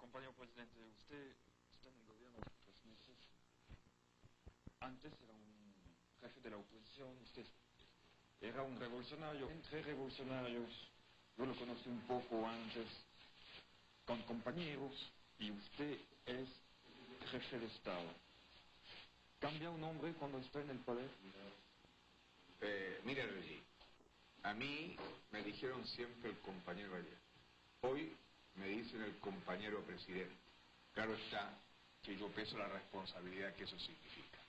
Compañero presidente, usted está en el gobierno hace 3 meses. Antes era un jefe de la oposición, usted era un revolucionario, entre revolucionarios. Yo lo conocí un poco antes, con compañeros, y usted es jefe de Estado. ¿Cambia un hombre cuando está en el poder? Mira, Reggie, a mí me dijeron siempre el compañero ayer. Hoy me dicen el compañero presidente. Claro está que yo peso la responsabilidad que eso significa.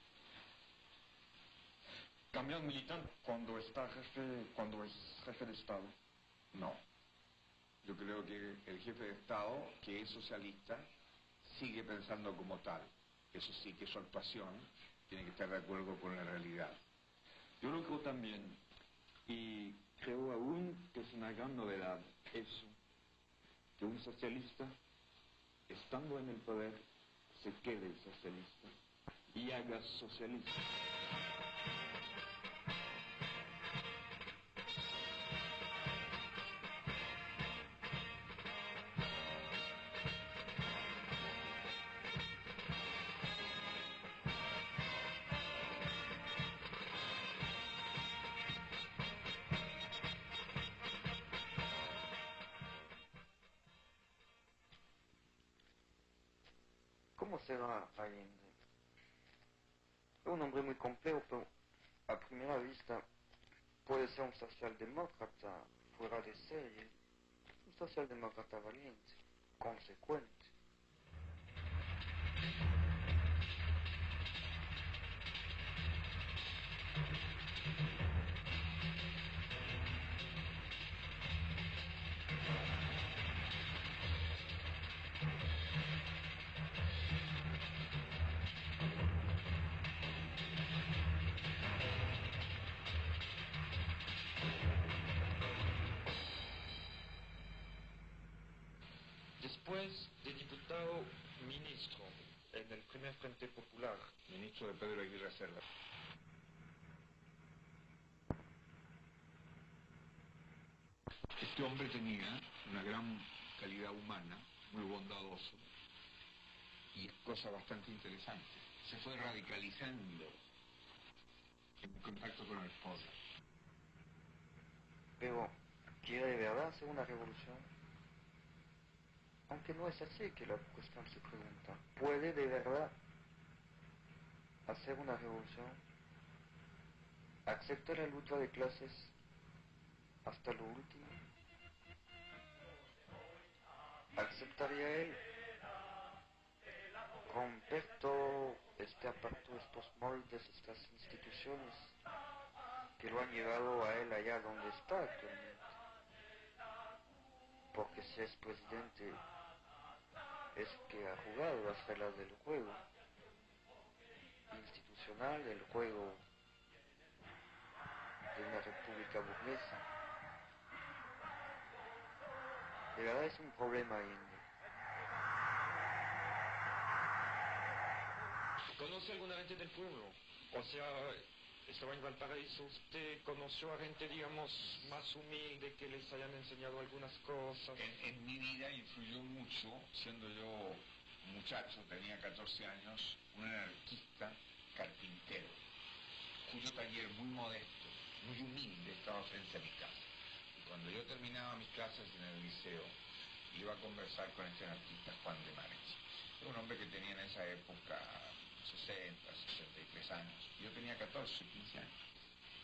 ¿Cambia un militar cuando es jefe de Estado? No. Yo creo que el jefe de Estado, que es socialista, sigue pensando como tal. Eso sí, que su actuación tiene que estar de acuerdo con la realidad. Yo lo creo también, y creo aún que es una gran novedad eso, que un socialista, estando en el poder, se quede socialista y haga socialismo. ¿Cómo será Allende? Es un hombre muy complejo, pero a primera vista puede ser un socialdemócrata fuera de serie, un socialdemócrata valiente, consecuente. Después de diputado, ministro en el primer Frente Popular. Ministro de Pedro Aguirre Cerda. Este hombre tenía una gran calidad humana, muy bondadoso, y cosa bastante interesante. Se fue radicalizando en contacto con el poder. Pero, ¿quiere de verdad hacer una revolución? Aunque no es así que la cuestión se pregunta. ¿Puede de verdad hacer una revolución? ¿Acepta la lucha de clases hasta lo último? ¿Aceptaría él romper todo este aparato, estos moldes, estas instituciones que lo han llevado a él allá donde está actualmente? Porque si es presidente es que ha jugado las reglas del juego institucional, del juego de una república burguesa. De verdad es un problema Allende. ¿Conoce alguna gente del pueblo? O sea, estaba en Valparaíso, ¿usted conoció a gente, digamos, más humilde que les hayan enseñado algunas cosas? En mi vida influyó mucho, siendo yo muchacho, tenía 14 años, un anarquista carpintero, cuyo taller muy modesto, muy humilde, estaba frente a mi casa. Y cuando yo terminaba mis clases en el liceo, iba a conversar con este anarquista Juan de Marchi. Era un hombre que tenía en esa época 60, 63 años. Yo tenía 14, 15 años.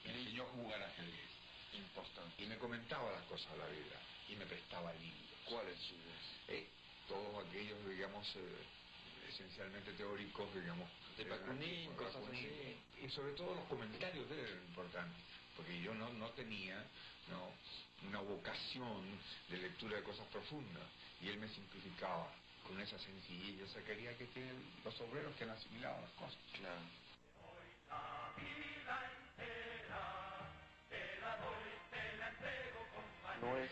Me enseñó a jugar ajedrez. Importante. Y me comentaba las cosas de la vida. Y me prestaba libros. ¿Cuáles libros? Todos aquellos, digamos, esencialmente teóricos, digamos. De Bakunin, cosas así. Y sobre todo los comentarios de él eran importantes. Porque yo no tenía una vocación de lectura de cosas profundas. Y él me simplificaba con esa sencillez y esa quería que tienen los obreros que han asimilado las cosas. Claro. No es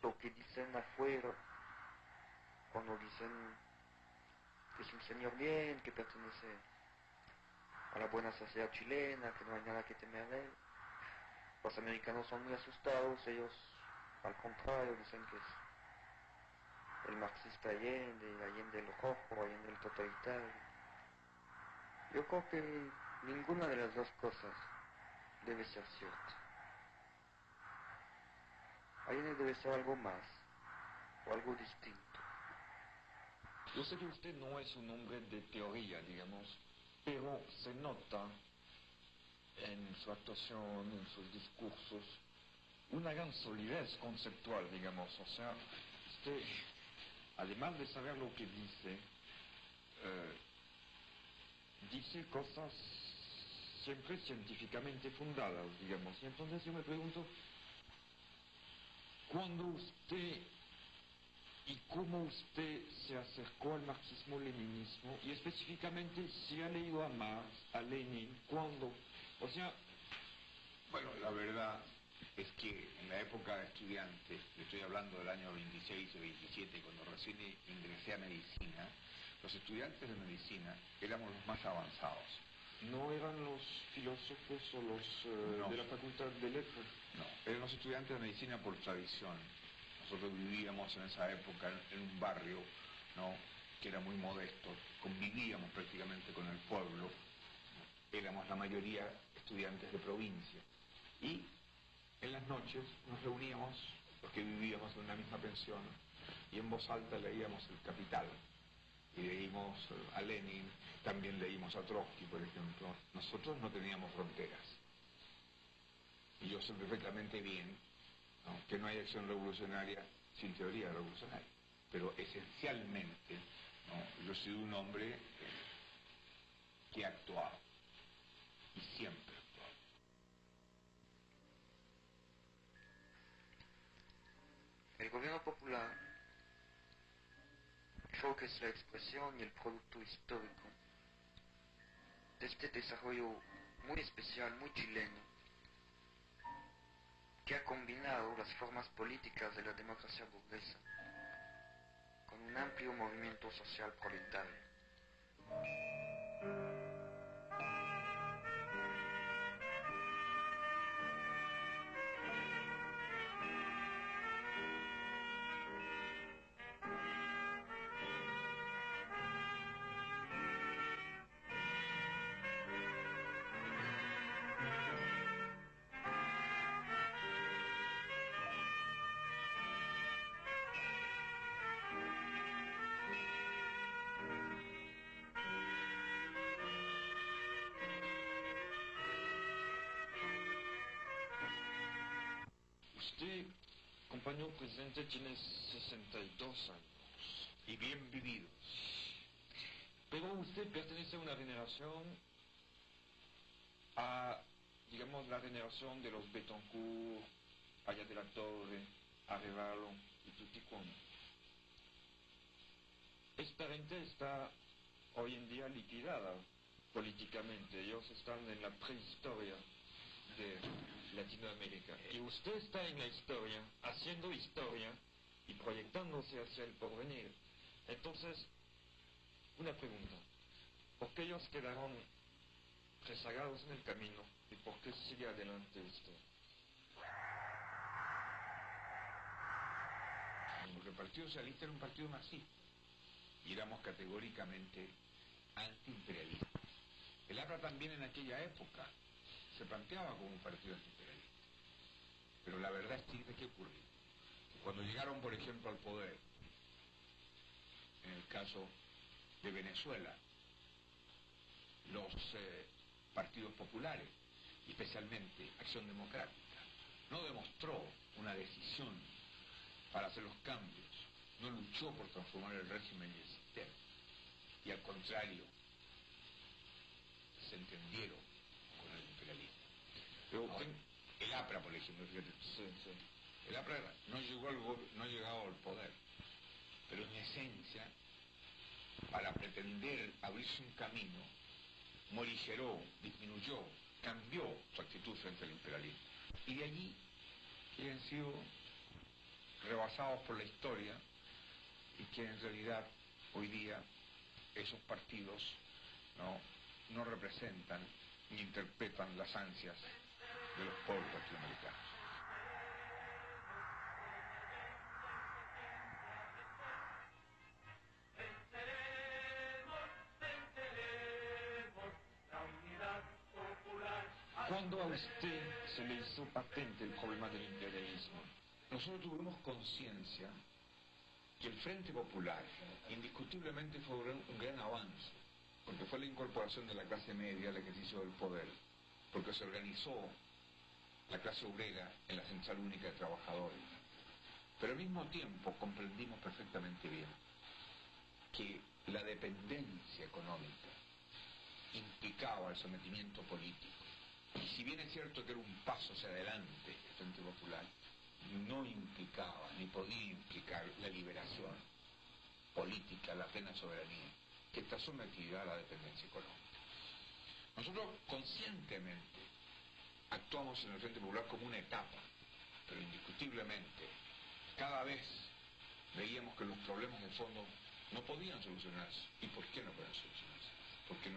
lo que dicen afuera cuando dicen que es un señor bien, que pertenece a la buena sociedad chilena, que no hay nada que temer de él. Los americanos son muy asustados, ellos al contrario dicen que es el marxista Allende, Allende el rojo, Allende el totalitario. Yo creo que ninguna de las dos cosas debe ser cierta. Allende debe ser algo más, o algo distinto. Yo sé que usted no es un hombre de teoría, digamos, pero se nota en su actuación, en sus discursos, una gran solidez conceptual, digamos. O sea, usted, además de saber lo que dice, dice cosas siempre científicamente fundadas, digamos. Y entonces yo me pregunto, ¿cuándo usted y cómo usted se acercó al marxismo-leninismo? Y específicamente, si ha leído a Marx, a Lenin, ¿cuándo? O sea... Bueno, la verdad es que en la época de estudiante, le estoy hablando del año 26 y 27, cuando recién ingresé a medicina, los estudiantes de medicina éramos los más avanzados. ¿No eran los filósofos o los No. de la Facultad de Letras? No, eran los estudiantes de medicina por tradición. Nosotros vivíamos en esa época en un barrio, ¿no?, que era muy modesto, convivíamos prácticamente con el pueblo, éramos la mayoría estudiantes de provincia. Y en las noches nos reuníamos, los que vivíamos en una misma pensión, y en voz alta leíamos El Capital. Y leímos a Lenin, también leímos a Trotsky, por ejemplo. Nosotros no teníamos fronteras. Y yo sé perfectamente bien, ¿no?, que no hay acción revolucionaria sin teoría revolucionaria. Pero esencialmente, ¿no?, yo he sido un hombre que ha actuado. Y siempre ha actuado. El gobierno popular creo que es la expresión y el producto histórico de este desarrollo muy especial, muy chileno, que ha combinado las formas políticas de la democracia burguesa con un amplio movimiento social proletario. Usted, compañero presidente, tiene 62 años. Y bien vividos. Pero usted pertenece a una generación, a, digamos, la generación de los Betancourt, Aya de la Torre, Arevalo y tutti quanti. Esta gente está hoy en día liquidada políticamente. Ellos están en la prehistoria de Latinoamérica. Y usted está en la historia, haciendo historia y proyectándose hacia el porvenir. Entonces, una pregunta. ¿Por qué ellos quedaron rezagados en el camino y por qué sigue adelante usted? Porque el Partido Socialista era un partido marxista y éramos categóricamente antiimperialistas. El APRA también en aquella época se planteaba como un partido antiimperialista. Pero la verdad es que, ¿qué ocurrió? Que cuando llegaron, por ejemplo, al poder, en el caso de Venezuela, los partidos populares, y especialmente Acción Democrática, no demostró una decisión para hacer los cambios, no luchó por transformar el régimen y el sistema, y al contrario, se entendieron con el imperialismo. Pero, Ahora, el APRA, por ejemplo, fíjate, sí. el APRA no ha llegado al poder, pero en esencia, para pretender abrirse un camino, morigeró, disminuyó, cambió su actitud frente al imperialismo. Y de allí que han sido rebasados por la historia y que en realidad hoy día esos partidos no representan ni interpretan las ansias de los pueblos latinoamericanos. usted se le hizo patente el problema del imperialismo? Nosotros tuvimos conciencia que el Frente Popular indiscutiblemente fue un gran avance, porque fue la incorporación de la clase media al ejercicio del poder, porque se organizó la clase obrera en la Central Única de Trabajadores. Pero al mismo tiempo comprendimos perfectamente bien que la dependencia económica implicaba el sometimiento político. Y si bien es cierto que era un paso hacia adelante el Frente Popular, no implicaba ni podía implicar la liberación política, la plena soberanía, que está sometida a la dependencia económica. Nosotros conscientemente actuamos en el Frente Popular como una etapa, pero indiscutiblemente cada vez veíamos que los problemas de fondo no podían solucionarse. ¿Y por qué no podían solucionarse? Porque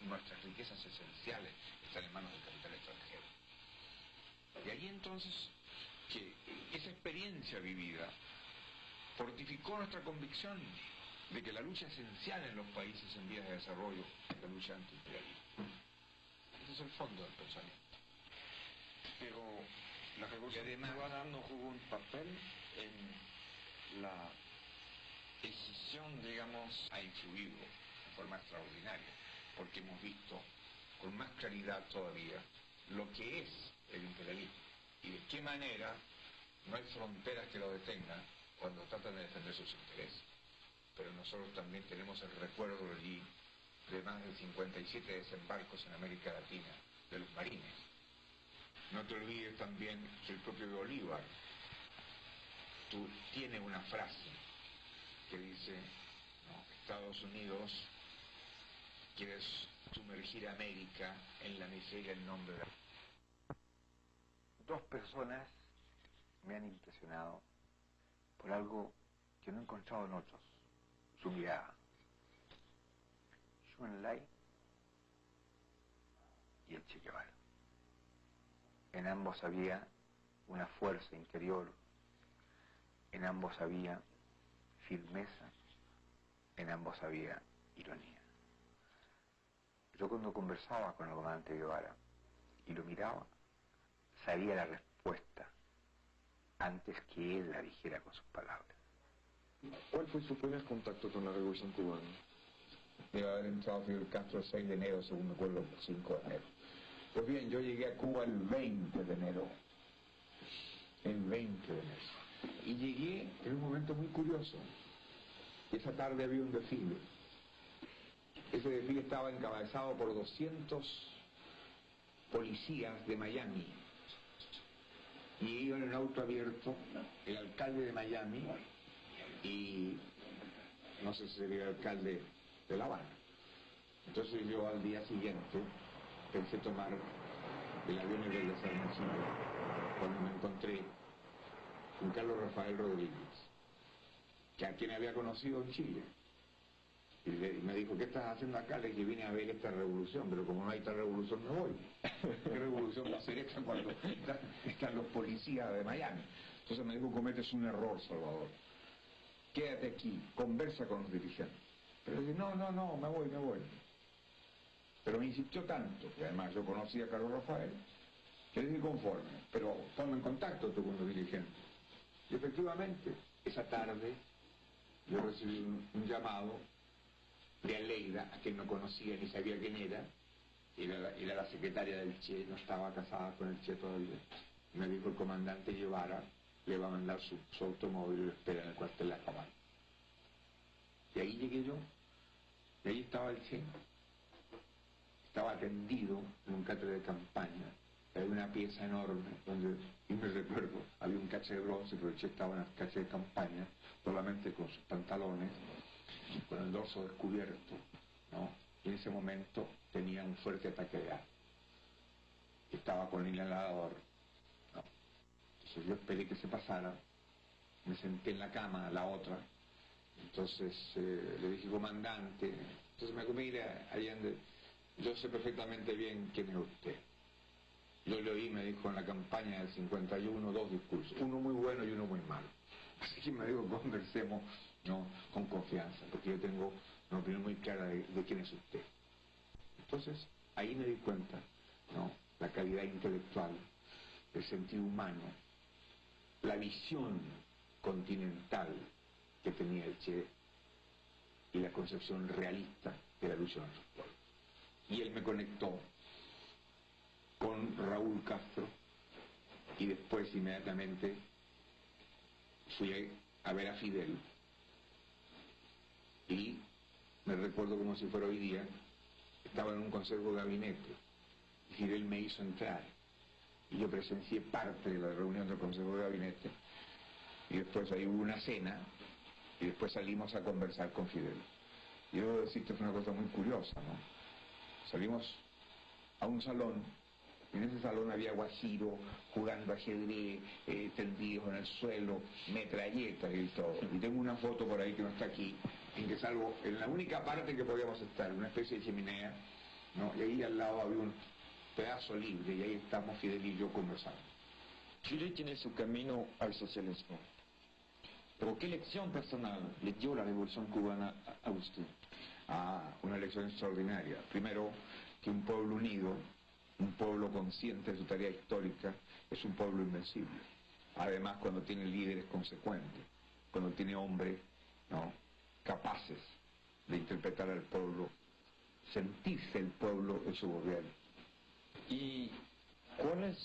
nuestras riquezas esenciales están en manos del capital extranjero. Y allí entonces que esa experiencia vivida fortificó nuestra convicción de que la lucha esencial en los países en vías de desarrollo es la lucha antiimperialista. Ese es el fondo del pensamiento. Pero la Revolución Cubana no jugó un papel en la decisión, digamos. Ha influido de forma extraordinaria, porque hemos visto con más claridad todavía lo que es el imperialismo y de qué manera no hay fronteras que lo detengan cuando tratan de defender sus intereses. Pero nosotros también tenemos el recuerdo allí de más de 57 desembarcos en América Latina de los marines. No te olvides también que el propio Bolívar tiene una frase que dice, ¿no?, Estados Unidos quiere sumergir a América en la miseria en nombre de... Dos personas me han impresionado por algo que no he encontrado en otros, su mirada. Zhou Enlai y el Che Guevara. En ambos había una fuerza interior, en ambos había firmeza, en ambos había ironía. Yo cuando conversaba con el comandante Guevara y lo miraba, sabía la respuesta antes que él la dijera con sus palabras. ¿Cuál fue su primer contacto con la Revolución Cubana? Debe haber entrado Fidel Castro el 6 de enero, según me acuerdo, el 5 de enero. Pues bien, yo llegué a Cuba el 20 de enero. El 20 de enero. Y llegué en un momento muy curioso. Esa tarde había un desfile. Ese desfile estaba encabezado por 200 policías de Miami. Y iban en un auto abierto el alcalde de Miami y no sé si sería el alcalde de La Habana. Entonces yo al día siguiente pensé tomar el avión y regresarme a Chile, cuando me encontré con Carlos Rafael Rodríguez, que a quien había conocido en Chile. Y me dijo, ¿qué estás haciendo acá? Le dije, vine a ver esta revolución, pero como no hay esta revolución no voy. ¿Qué revolución va a ser esta cuando están los policías de Miami? Entonces me dijo, cometes un error, Salvador. Quédate aquí, conversa con los dirigentes. Pero dije, no, me voy. Pero me insistió tanto, que además yo conocía a Carlos Rafael, que le dije conforme, pero ponme en contacto tú con los dirigentes. Y efectivamente, esa tarde yo recibí un llamado de Aleida, a quien no conocía ni sabía quién era la secretaria del Che, no estaba casada con el Che todavía. Me dijo, el comandante Guevara le va a mandar su automóvil y lo espera en el cuartel de la Habana. Y ahí llegué yo, y ahí estaba el Che. Estaba atendido en un catre de campaña. Había una pieza enorme donde, y me recuerdo, había un cache de bronce, pero el Che estaba en el cache de campaña, solamente con sus pantalones, con el dorso descubierto, ¿no? Y en ese momento tenía un fuerte ataque de asma. Estaba con el inhalador, ¿no? Entonces yo esperé que se pasara, me senté en la cama, la otra, entonces le dije, comandante, entonces me dijo, mira, Allende, yo sé perfectamente bien quién es usted. Yo le oí, me dijo, en la campaña del 51, dos discursos, uno muy bueno y uno muy malo. Así que me dijo, conversemos, ¿no?, con confianza, porque yo tengo opinión muy clara de quién es usted. Entonces, ahí me di cuenta, ¿no?, la calidad intelectual, el sentido humano, la visión continental que tenía el Che y la concepción realista de la lucha de nuestros pueblos. Y él me conectó con Raúl Castro y después inmediatamente fui a ver a Fidel y me recuerdo como si fuera hoy día, estaba en un consejo de gabinete y Fidel me hizo entrar y yo presencié parte de la reunión del consejo de gabinete y después ahí hubo una cena y después salimos a conversar con Fidel. Y debo decir que fue una cosa muy curiosa, ¿no? Salimos a un salón y en ese salón había guajiro jugando ajedrez, tendidos en el suelo, metralletas y todo. Y tengo una foto por ahí que no está aquí, en que salgo en la única parte que podíamos estar, una especie de chimenea, ¿no? Y ahí al lado había un pedazo libre y ahí estamos Fidel y yo conversando. Chile tiene su camino al socialismo. Pero ¿qué lección personal le dio la Revolución Cubana a usted? Una lección extraordinaria. Primero, que un pueblo unido, un pueblo consciente de su tarea histórica, es un pueblo invencible. Además, cuando tiene líderes consecuentes, cuando tiene hombres, ¿no?, capaces de interpretar al pueblo, sentirse el pueblo en su gobierno. ¿Y cuál es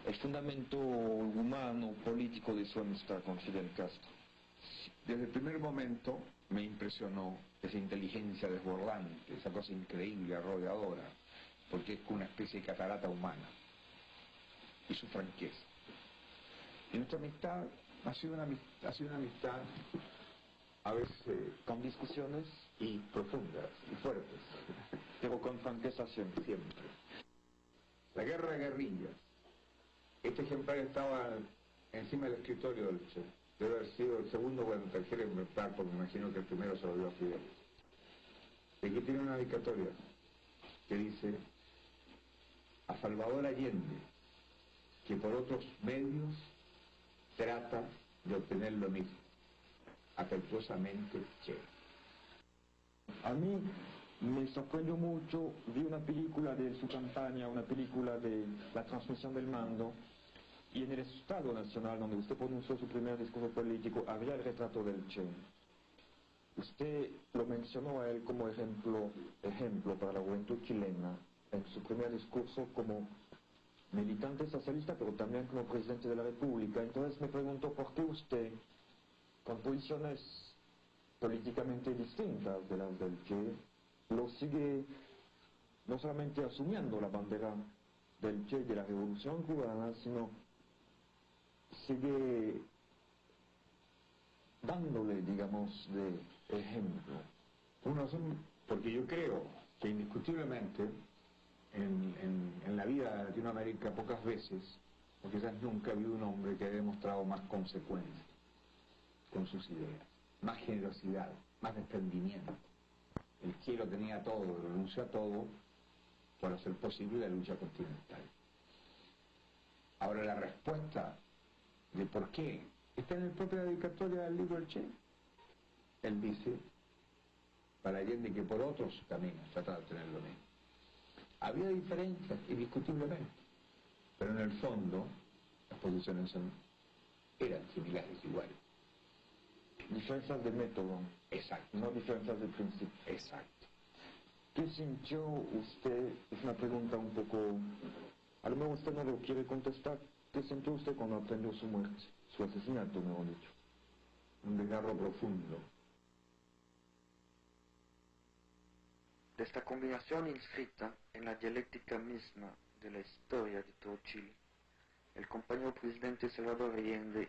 el fundamento humano, político de su amistad con Fidel Castro? Desde el primer momento me impresionó esa inteligencia desbordante, esa cosa increíble, arrolladora, porque es como una especie de catarata humana, y su franqueza. Y nuestra amistad ha sido una amistad a veces ¿Con discusiones? y profundas y fuertes, Pero con franqueza siempre. siempre. La guerra de guerrillas. Este ejemplar estaba encima del escritorio del Che. Debe haber sido el segundo o el tercer ejemplar, porque me imagino que el primero se lo dio a Fidel. Y aquí tiene una dedicatoria que dice: a Salvador Allende, que por otros medios trata de obtener lo mismo. Afectuosamente, Che. A mí me sorprendió mucho, vi una película de su campaña, una película de la transmisión del mando, y en el Estado Nacional, donde usted pronunció su primer discurso político, había el retrato del Che. Usted lo mencionó a él como ejemplo para la juventud chilena, en su primer discurso como militante socialista, pero también como presidente de la República. Entonces me pregunto, ¿por qué usted, con posiciones políticamente distintas de las del Che, lo sigue no solamente asumiendo la bandera del Che y de la Revolución Cubana, sino sigue dándole, digamos, de ejemplo? Una razón, porque yo creo que indiscutiblemente en la vida de Latinoamérica pocas veces, o quizás nunca, ha habido un hombre que haya demostrado más consecuencia con sus ideas, más generosidad, más desprendimiento. El Che lo tenía todo, renunció a todo para hacer posible la lucha continental. Ahora, la respuesta de por qué está en la propia dedicatoria del libro del Che. Él dice: para Allende, que por otros caminos trata de obtener lo mismo. Había diferencias, indiscutiblemente, pero en el fondo las posiciones eran similares, iguales. Diferencias de método. Exacto. No diferencias de principio. Exacto. ¿Qué sintió usted? Es una pregunta un poco... A lo mejor usted no lo quiere contestar. ¿Qué sintió usted cuando aprendió su muerte? Su asesinato, mejor dicho. Un desgarro profundo. De esta combinación inscrita en la dialéctica misma de la historia de todo Chile, el compañero presidente Salvador Allende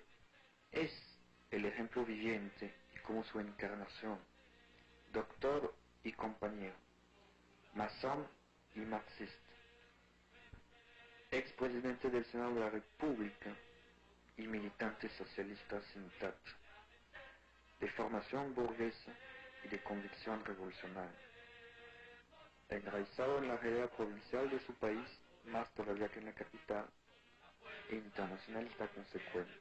es el ejemplo viviente y como su encarnación, doctor y compañero, masón y marxista, expresidente del Senado de la República y militante socialista sin tacha, de formación burguesa y de convicción revolucionaria, enraizado en la realidad provincial de su país, más todavía que en la capital, e internacionalista consecuente.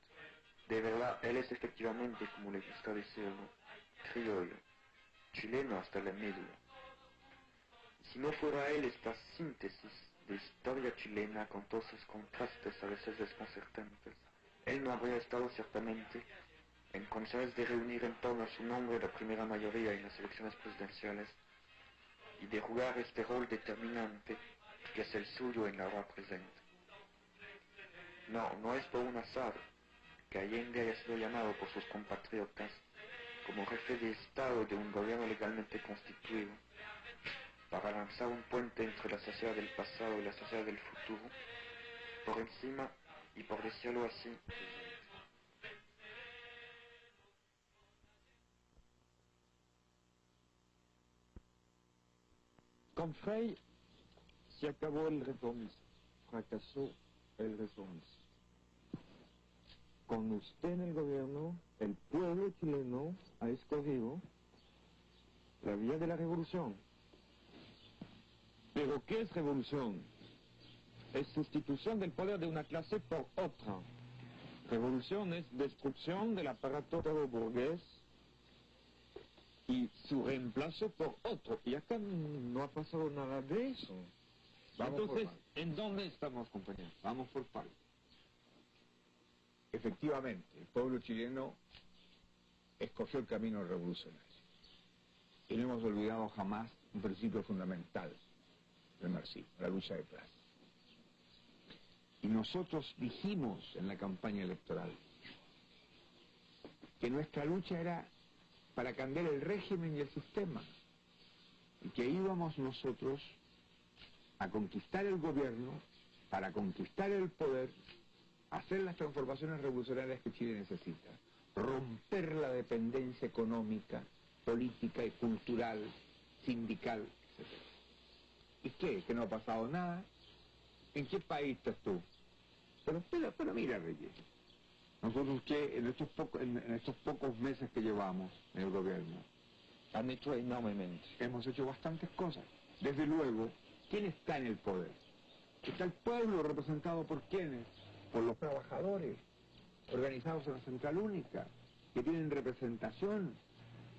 De verdad, él es efectivamente, como le gusta decirlo, criollo, chileno hasta la médula. Si no fuera él esta síntesis de historia chilena con todos sus contrastes a veces desconcertantes, él no habría estado ciertamente en condiciones de reunir en torno a su nombre la primera mayoría en las elecciones presidenciales y de jugar este rol determinante que es el suyo en la hora presente. No es por un azar que Allende haya sido llamado por sus compatriotas como jefe de Estado de un gobierno legalmente constituido, para lanzar un puente entre la sociedad del pasado y la sociedad del futuro, por encima y por decirlo así, Con Frei se acabó el reformismo, fracasó el reformismo. Con usted en el gobierno, el pueblo chileno ha escogido la vía de la revolución. ¿Pero qué es revolución? Es sustitución del poder de una clase por otra. Revolución es destrucción del aparato burgués y su reemplazo por otro. Y acá no ha pasado nada de eso. Entonces, ¿en dónde estamos, compañeros? Vamos por partes. Efectivamente, el pueblo chileno escogió el camino revolucionario. Y no hemos olvidado jamás un principio fundamental del marxismo, la lucha de clases. Y nosotros dijimos en la campaña electoral que nuestra lucha era para cambiar el régimen y el sistema, y que íbamos nosotros a conquistar el gobierno, para conquistar el poder, hacer las transformaciones revolucionarias que Chile necesita, romper la dependencia económica, política y cultural, sindical, etc. ¿Y qué? ¿Que no ha pasado nada? ¿En qué país estás tú? Pero mira, Reyes, nosotros que en estos pocos meses que llevamos en el gobierno, Han hecho enormemente. hemos hecho bastantes cosas. Desde luego, ¿quién está en el poder? Está el pueblo, representado por ¿quiénes? Por los trabajadores, organizados en la Central Única, que tienen representación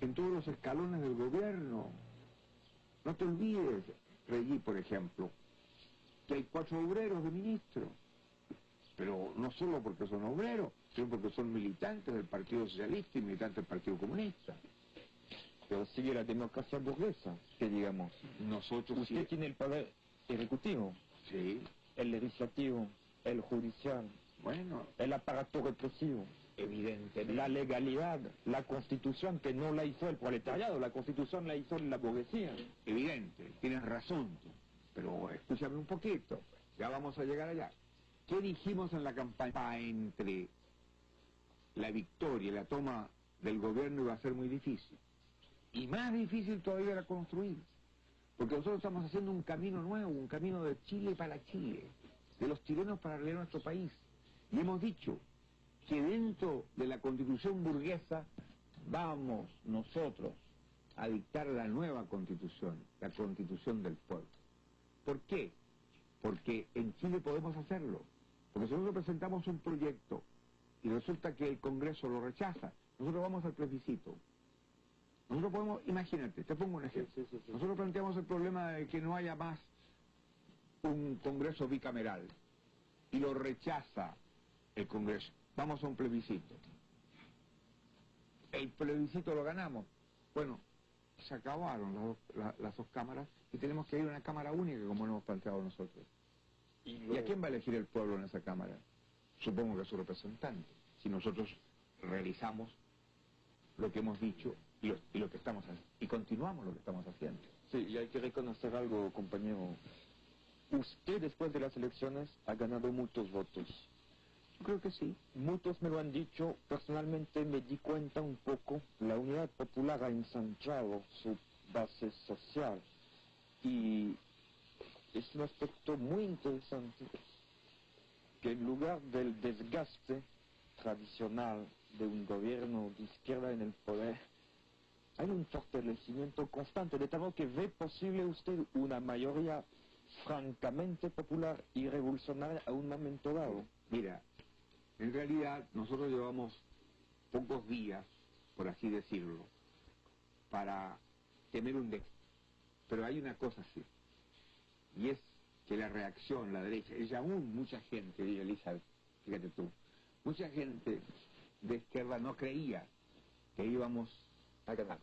en todos los escalones del gobierno. No te olvides, Reyí, por ejemplo, que hay 4 obreros de ministros, pero no solo porque son obreros, sino porque son militantes del Partido Socialista y militantes del Partido Comunista. Pero sigue la democracia burguesa, que digamos. Nosotros Usted tiene el poder ejecutivo, sí, el legislativo, el judicial, bueno, el aparato represivo, evidentemente. la legalidad, la constitución, que no la hizo el proletariado, la constitución la hizo la burguesía. Evidente, tienes razón, pero escúchame un poquito, ya vamos a llegar allá. ¿Qué dijimos en la campaña? Entre la victoria y la toma del gobierno iba a ser muy difícil. Y más difícil todavía era construir. Porque nosotros estamos haciendo un camino nuevo, un camino de Chile para Chile, de los chilenos para arreglar nuestro país. Y hemos dicho que dentro de la constitución burguesa vamos nosotros a dictar la nueva constitución, la constitución del pueblo. ¿Por qué? Porque en Chile podemos hacerlo. Porque si nosotros presentamos un proyecto y resulta que el Congreso lo rechaza, nosotros vamos al plebiscito. Nosotros podemos, imagínate, te pongo un ejemplo. Nosotros planteamos el problema de que no haya más un Congreso bicameral y lo rechaza el Congreso. Vamos a un plebiscito. El plebiscito lo ganamos. Bueno, se acabaron las 2 cámaras y tenemos que ir a una cámara única como lo hemos planteado nosotros. ¿Y a quién va a elegir el pueblo en esa cámara? Supongo que a su representante. Si nosotros realizamos lo que hemos dicho y lo que estamos haciendo, y continuamos lo que estamos haciendo. Sí, y hay que reconocer algo, compañero. Usted, después de las elecciones, ha ganado muchos votos. Yo creo que sí. Muchos me lo han dicho, personalmente me di cuenta un poco, la Unidad Popular ha ensanchado su base social y es un aspecto muy interesante que en lugar del desgaste tradicional de un gobierno de izquierda en el poder, hay un fortalecimiento constante, de tal modo que ve posible usted una mayoría francamente popular y revolucionaria a un momento dado. Mira, en realidad nosotros llevamos pocos días, por así decirlo, para tener un éxito. Pero hay una cosa así, y es que la reacción, la derecha, y aún mucha gente, Elizabeth, fíjate tú, mucha gente de izquierda no creía que íbamos a ganar.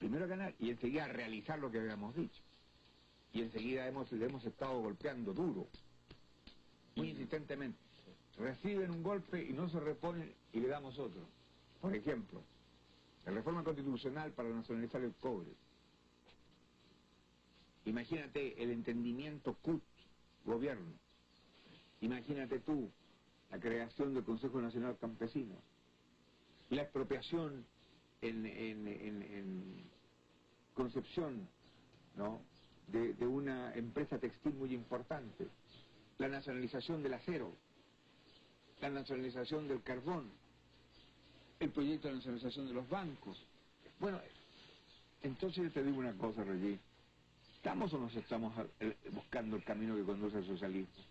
Primero a ganar y enseguida a realizar lo que habíamos dicho. Y enseguida le hemos estado golpeando duro, muy insistentemente. Reciben un golpe y no se reponen y le damos otro. Por ejemplo, la reforma constitucional para nacionalizar el cobre. Imagínate el entendimiento CUT-gobierno. Imagínate tú la creación del Consejo Nacional Campesino. La expropiación en Concepción, ¿no?, de una empresa textil muy importante. La nacionalización del acero. La nacionalización del carbón. El proyecto de nacionalización de los bancos. Bueno, entonces yo te digo una cosa, Regis. ¿Estamos o nos estamos buscando el camino que conduce al socialismo?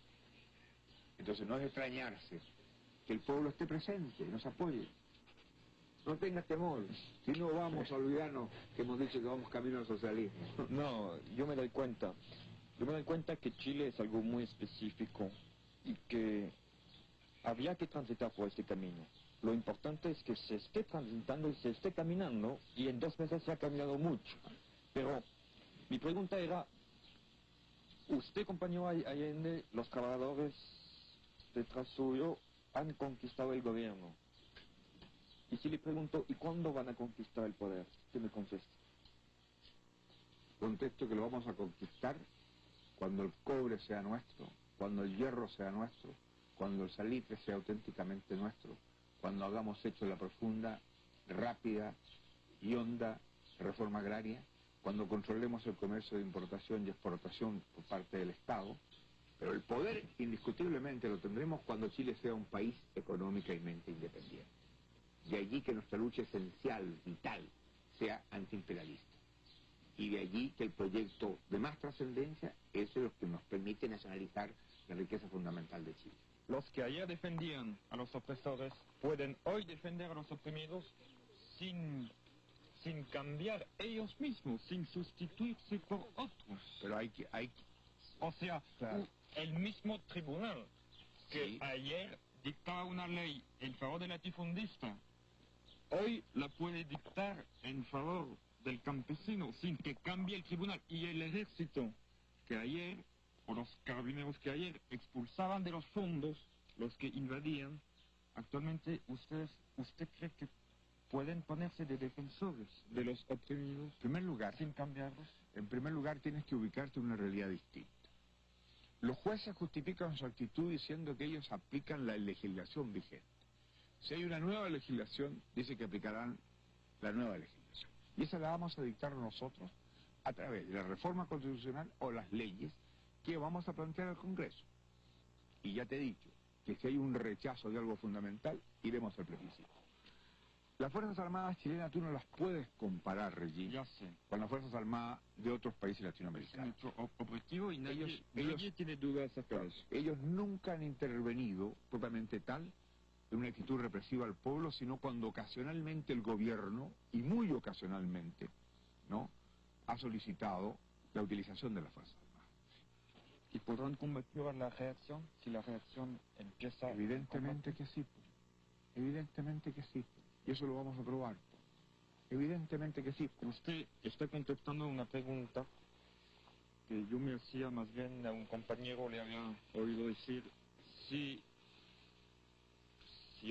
Entonces no es extrañarse que el pueblo esté presente, nos apoye. No tengas temor, si no vamos a olvidarnos que hemos dicho que vamos camino al socialismo. No, yo me doy cuenta. Yo me doy cuenta que Chile es algo muy específico y que había que transitar por este camino. Lo importante es que se esté transitando y se esté caminando, y en 2 meses se ha caminado mucho. Pero mi pregunta era, usted, compañero Allende, los trabajadores detrás suyo han conquistado el gobierno. Y si le pregunto, ¿y cuándo van a conquistar el poder? ¿Qué me contesta? Contesto que lo vamos a conquistar cuando el cobre sea nuestro, cuando el hierro sea nuestro, cuando el salitre sea auténticamente nuestro, cuando hagamos hecho la profunda, rápida y honda reforma agraria, cuando controlemos el comercio de importación y exportación por parte del Estado, pero el poder indiscutiblemente lo tendremos cuando Chile sea un país económicamente independiente. De allí que nuestra lucha esencial, vital, sea antiimperialista. Y de allí que el proyecto de más trascendencia es de los que nos permite nacionalizar la riqueza fundamental de Chile. Los que ayer defendían a los opresores pueden hoy defender a los oprimidos sin cambiar ellos mismos, sin sustituirse por otros. Pero hay que O sea, claro, el mismo tribunal que sí, ayer dictaba una ley en favor del latifundista, hoy la puede dictar en favor del campesino sin que cambie el tribunal. Y el ejército que ayer, o los carabineros que ayer expulsaban de los fondos los que invadían, actualmente usted cree que pueden ponerse de defensores de los oprimidos en primer lugar, sin cambiarlos. en primer lugar tienes que ubicarte en una realidad distinta. Los jueces justifican su actitud diciendo que ellos aplican la legislación vigente. Si hay una nueva legislación, dice que aplicarán la nueva legislación. Y esa la vamos a dictar nosotros a través de la reforma constitucional o las leyes que vamos a plantear al Congreso. Y ya te he dicho que si hay un rechazo de algo fundamental, iremos al plebiscito. Las Fuerzas Armadas chilenas tú no las puedes comparar, Regis, Ya sé. con las Fuerzas Armadas de otros países latinoamericanos. Nuestro objetivo y nadie Ellos- tiene dudas acerca de eso. Ellos nunca han intervenido propiamente tal en una actitud represiva al pueblo, sino cuando ocasionalmente el gobierno, y muy ocasionalmente, ¿no?, ha solicitado la utilización de las Fuerzas Armadas. ¿Y podrán combatir la reacción si la reacción empieza? Evidentemente que sí, evidentemente que sí, y eso lo vamos a probar. Evidentemente que sí. Usted está contestando una pregunta que yo me hacía más bien a un compañero, le había oído decir, si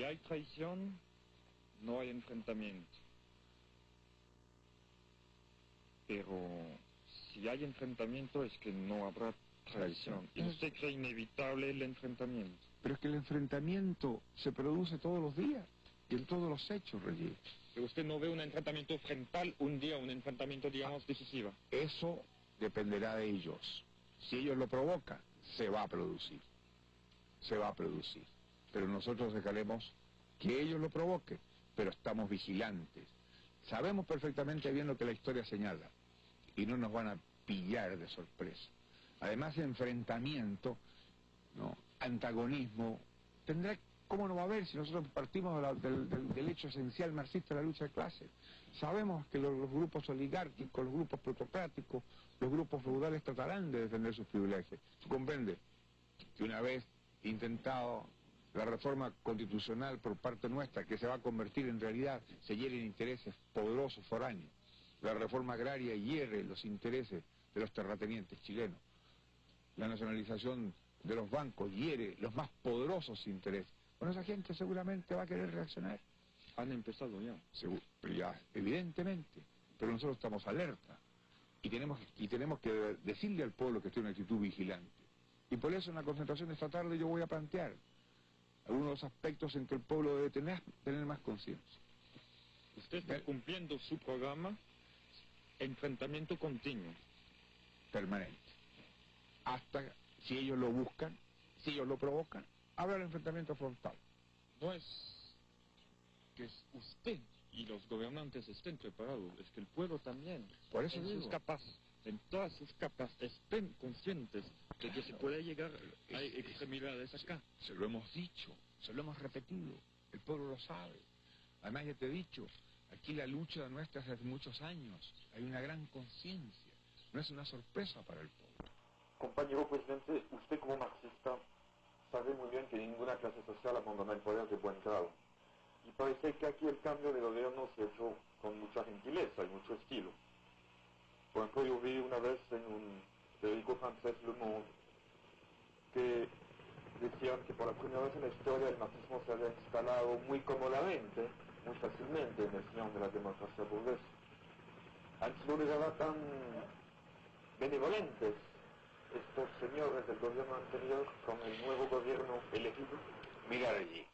hay traición, no hay enfrentamiento. Pero si hay enfrentamiento es que no habrá traición. ¿Y usted cree inevitable el enfrentamiento? Pero es que el enfrentamiento se produce todos los días y en todos los hechos, Regis. Pero usted no ve un enfrentamiento frontal un día, un enfrentamiento, digamos, decisivo. Eso dependerá de ellos. Si ellos lo provocan, se va a producir. Se va a producir. Pero nosotros dejaremos que ellos lo provoquen, pero estamos vigilantes. Sabemos perfectamente bien lo que la historia señala y no nos van a pillar de sorpresa. Además, enfrentamiento, ¿no?, antagonismo, tendrá ¿Cómo no va a haber si nosotros partimos del hecho esencial marxista de la lucha de clases? Sabemos que los grupos oligárquicos, los grupos plutocráticos, los grupos feudales tratarán de defender sus privilegios. ¿Tú comprendes? Que una vez intentado la reforma constitucional por parte nuestra, que se va a convertir en realidad, se hieren intereses poderosos foráneos. La reforma agraria hiere los intereses de los terratenientes chilenos. La nacionalización de los bancos hiere los más poderosos intereses. Bueno, esa gente seguramente va a querer reaccionar. Han empezado ya. Ya, evidentemente. Pero nosotros estamos alerta. Y tenemos que decirle al pueblo que esté en una actitud vigilante. Y por eso en la concentración de esta tarde yo voy a plantear algunos de los aspectos en que el pueblo debe tener más conciencia. Usted está cumpliendo su programa, enfrentamiento continuo. Permanente. Hasta, si ellos lo buscan, si ellos lo provocan, habrá el enfrentamiento frontal. No es que usted y los gobernantes estén preparados, es que el pueblo también, por eso en digo, sus capas, en todas sus capas, estén conscientes de que se puede llegar a extremidades acá. Se lo hemos dicho, se lo hemos repetido, el pueblo lo sabe. Además ya te he dicho, aquí la lucha nuestra es hace muchos años, hay una gran conciencia, no es una sorpresa para el pueblo. Compañero presidente, usted como marxista sabe muy bien que ninguna clase social abandona el poder de buen grado. Y parece que aquí el cambio de gobierno se ha hecho con mucha gentileza y mucho estilo. Por ejemplo, yo vi una vez en un periódico francés, Le Monde, que decían que por la primera vez en la historia el marxismo se había instalado muy cómodamente, muy fácilmente en el sillón de la democracia burguesa. Han sido de verdad tan benevolentes estos señores del gobierno anterior con el nuevo gobierno elegido. Mira allí,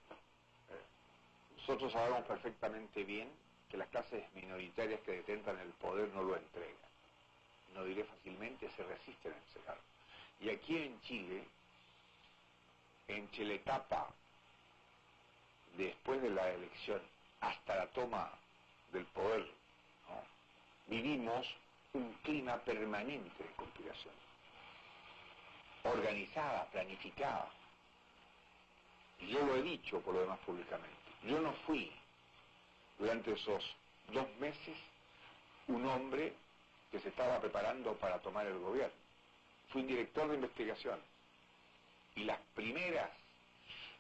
nosotros sabemos perfectamente bien que las clases minoritarias que detentan el poder no lo entregan. No diré fácilmente, se resisten a entregarlo. Y aquí en Chile, entre la etapa después de la elección hasta la toma del poder, ¿no?, vivimos un clima permanente de conspiración, organizada, planificada. Y yo lo he dicho por lo demás públicamente. Yo no fui durante esos 2 meses un hombre que se estaba preparando para tomar el gobierno. Fui un director de investigación. Y las primeras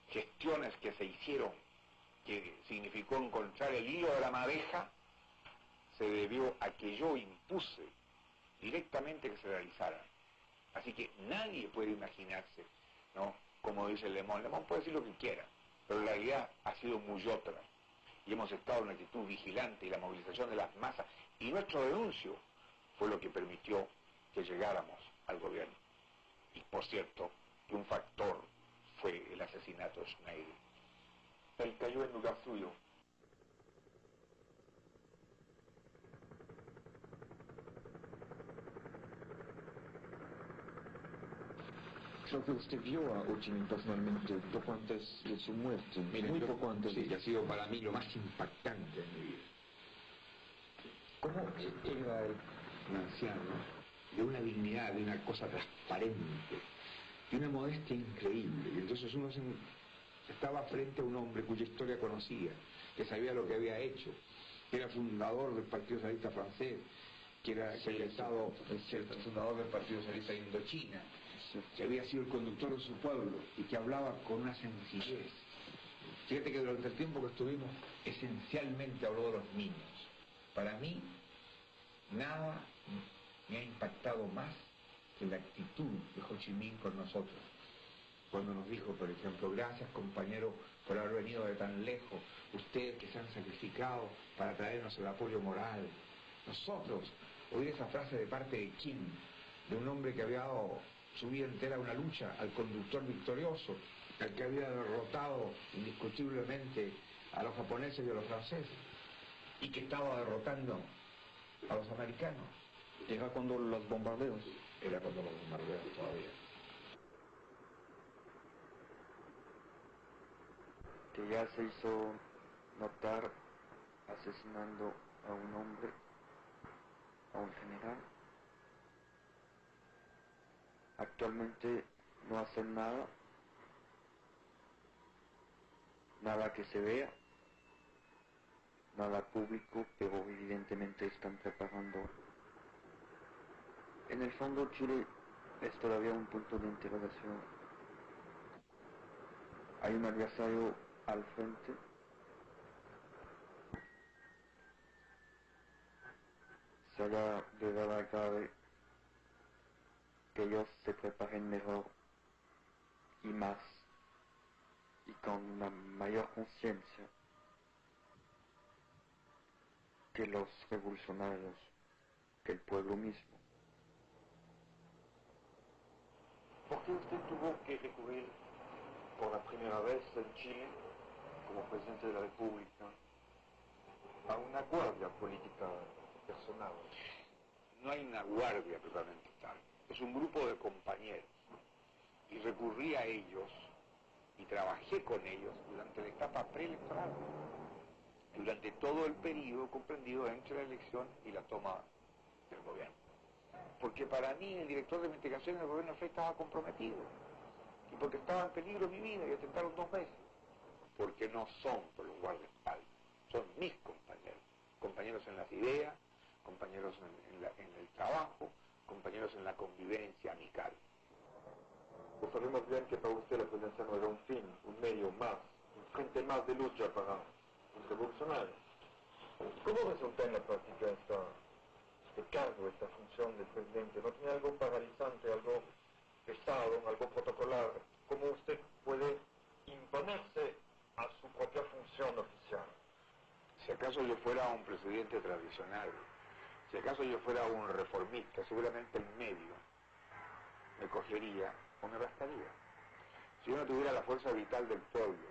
gestiones que se hicieron, que significó encontrar el hilo de la madeja, se debió a que yo impuse directamente que se realizaran. Así que nadie puede imaginarse, ¿no?, como dice Le Monde puede decir lo que quiera, pero la realidad ha sido muy otra. Y hemos estado en una actitud vigilante y la movilización de las masas. Y nuestro denuncio fue lo que permitió que llegáramos al gobierno. Y por cierto, que un factor fue el asesinato de Schneider. Él cayó en lugar suyo. Creo que usted vio a Ho Chi Minh personalmente poco antes de su muerte, muy poco antes. Sí, ha sido para mí lo más impactante en mi vida. ¿Cómo era un anciano de una dignidad, de una cosa transparente, de una modestia increíble? Y entonces uno estaba frente a un hombre cuya historia conocía, que sabía lo que había hecho, que era fundador del Partido Socialista francés, que había estado el fundador del Partido Socialista de Indochina, que había sido el conductor de su pueblo y que hablaba con una sencillez. Fíjate que durante el tiempo que estuvimos, esencialmente habló de los niños. Para mí, nada me ha impactado más que la actitud de Ho Chi Minh con nosotros. Cuando nos dijo, por ejemplo, gracias compañero por haber venido de tan lejos, ustedes que se han sacrificado para traernos el apoyo moral. Nosotros, oír esa frase de parte de Kim, de un hombre que había dado su vida entera a una lucha, al conductor victorioso, al que había derrotado indiscutiblemente a los japoneses y a los franceses, y que estaba derrotando a los americanos. Era cuando los bombardeos. Era cuando los bombardeos todavía. Que ya se hizo notar asesinando a un hombre, a un general. Actualmente no hacen nada. nada que se vea, nada público, pero evidentemente están preparando. En el fondo Chile es todavía un punto de interrogación. Hay un adversario al frente, será de verdad grave que ellos se preparen mejor y más y con una mayor conciencia que los revolucionarios, que el pueblo mismo. ¿Por qué usted tuvo que recurrir por la primera vez en Chile, como presidente de la República, a una guardia política personal? No hay una guardia propiamente tal, es un grupo de compañeros. Y recurrí a ellos y trabajé con ellos durante la etapa preelectoral, durante todo el periodo comprendido entre la elección y la toma del gobierno. Porque para mí el director de investigación del gobierno Frey estaba comprometido, y porque estaba en peligro mi vida y atentaron 2 veces. Porque no son por los guardaespaldas, son mis compañeros, compañeros en las ideas, compañeros en el trabajo, compañeros en la convivencia amical. Pues sabemos bien que para usted la presidencia no era un fin, un medio más, un frente más de lucha para los revolucionarios. ¿Cómo resulta en la práctica este cargo, esta función del presidente? ¿No tiene algo paralizante, algo pesado, algo protocolar? ¿Cómo usted puede imponerse a su propia función oficial? Si acaso yo fuera un presidente tradicional, si acaso yo fuera un reformista, seguramente el medio me cogería o me bastaría. Si yo no tuviera la fuerza vital del pueblo,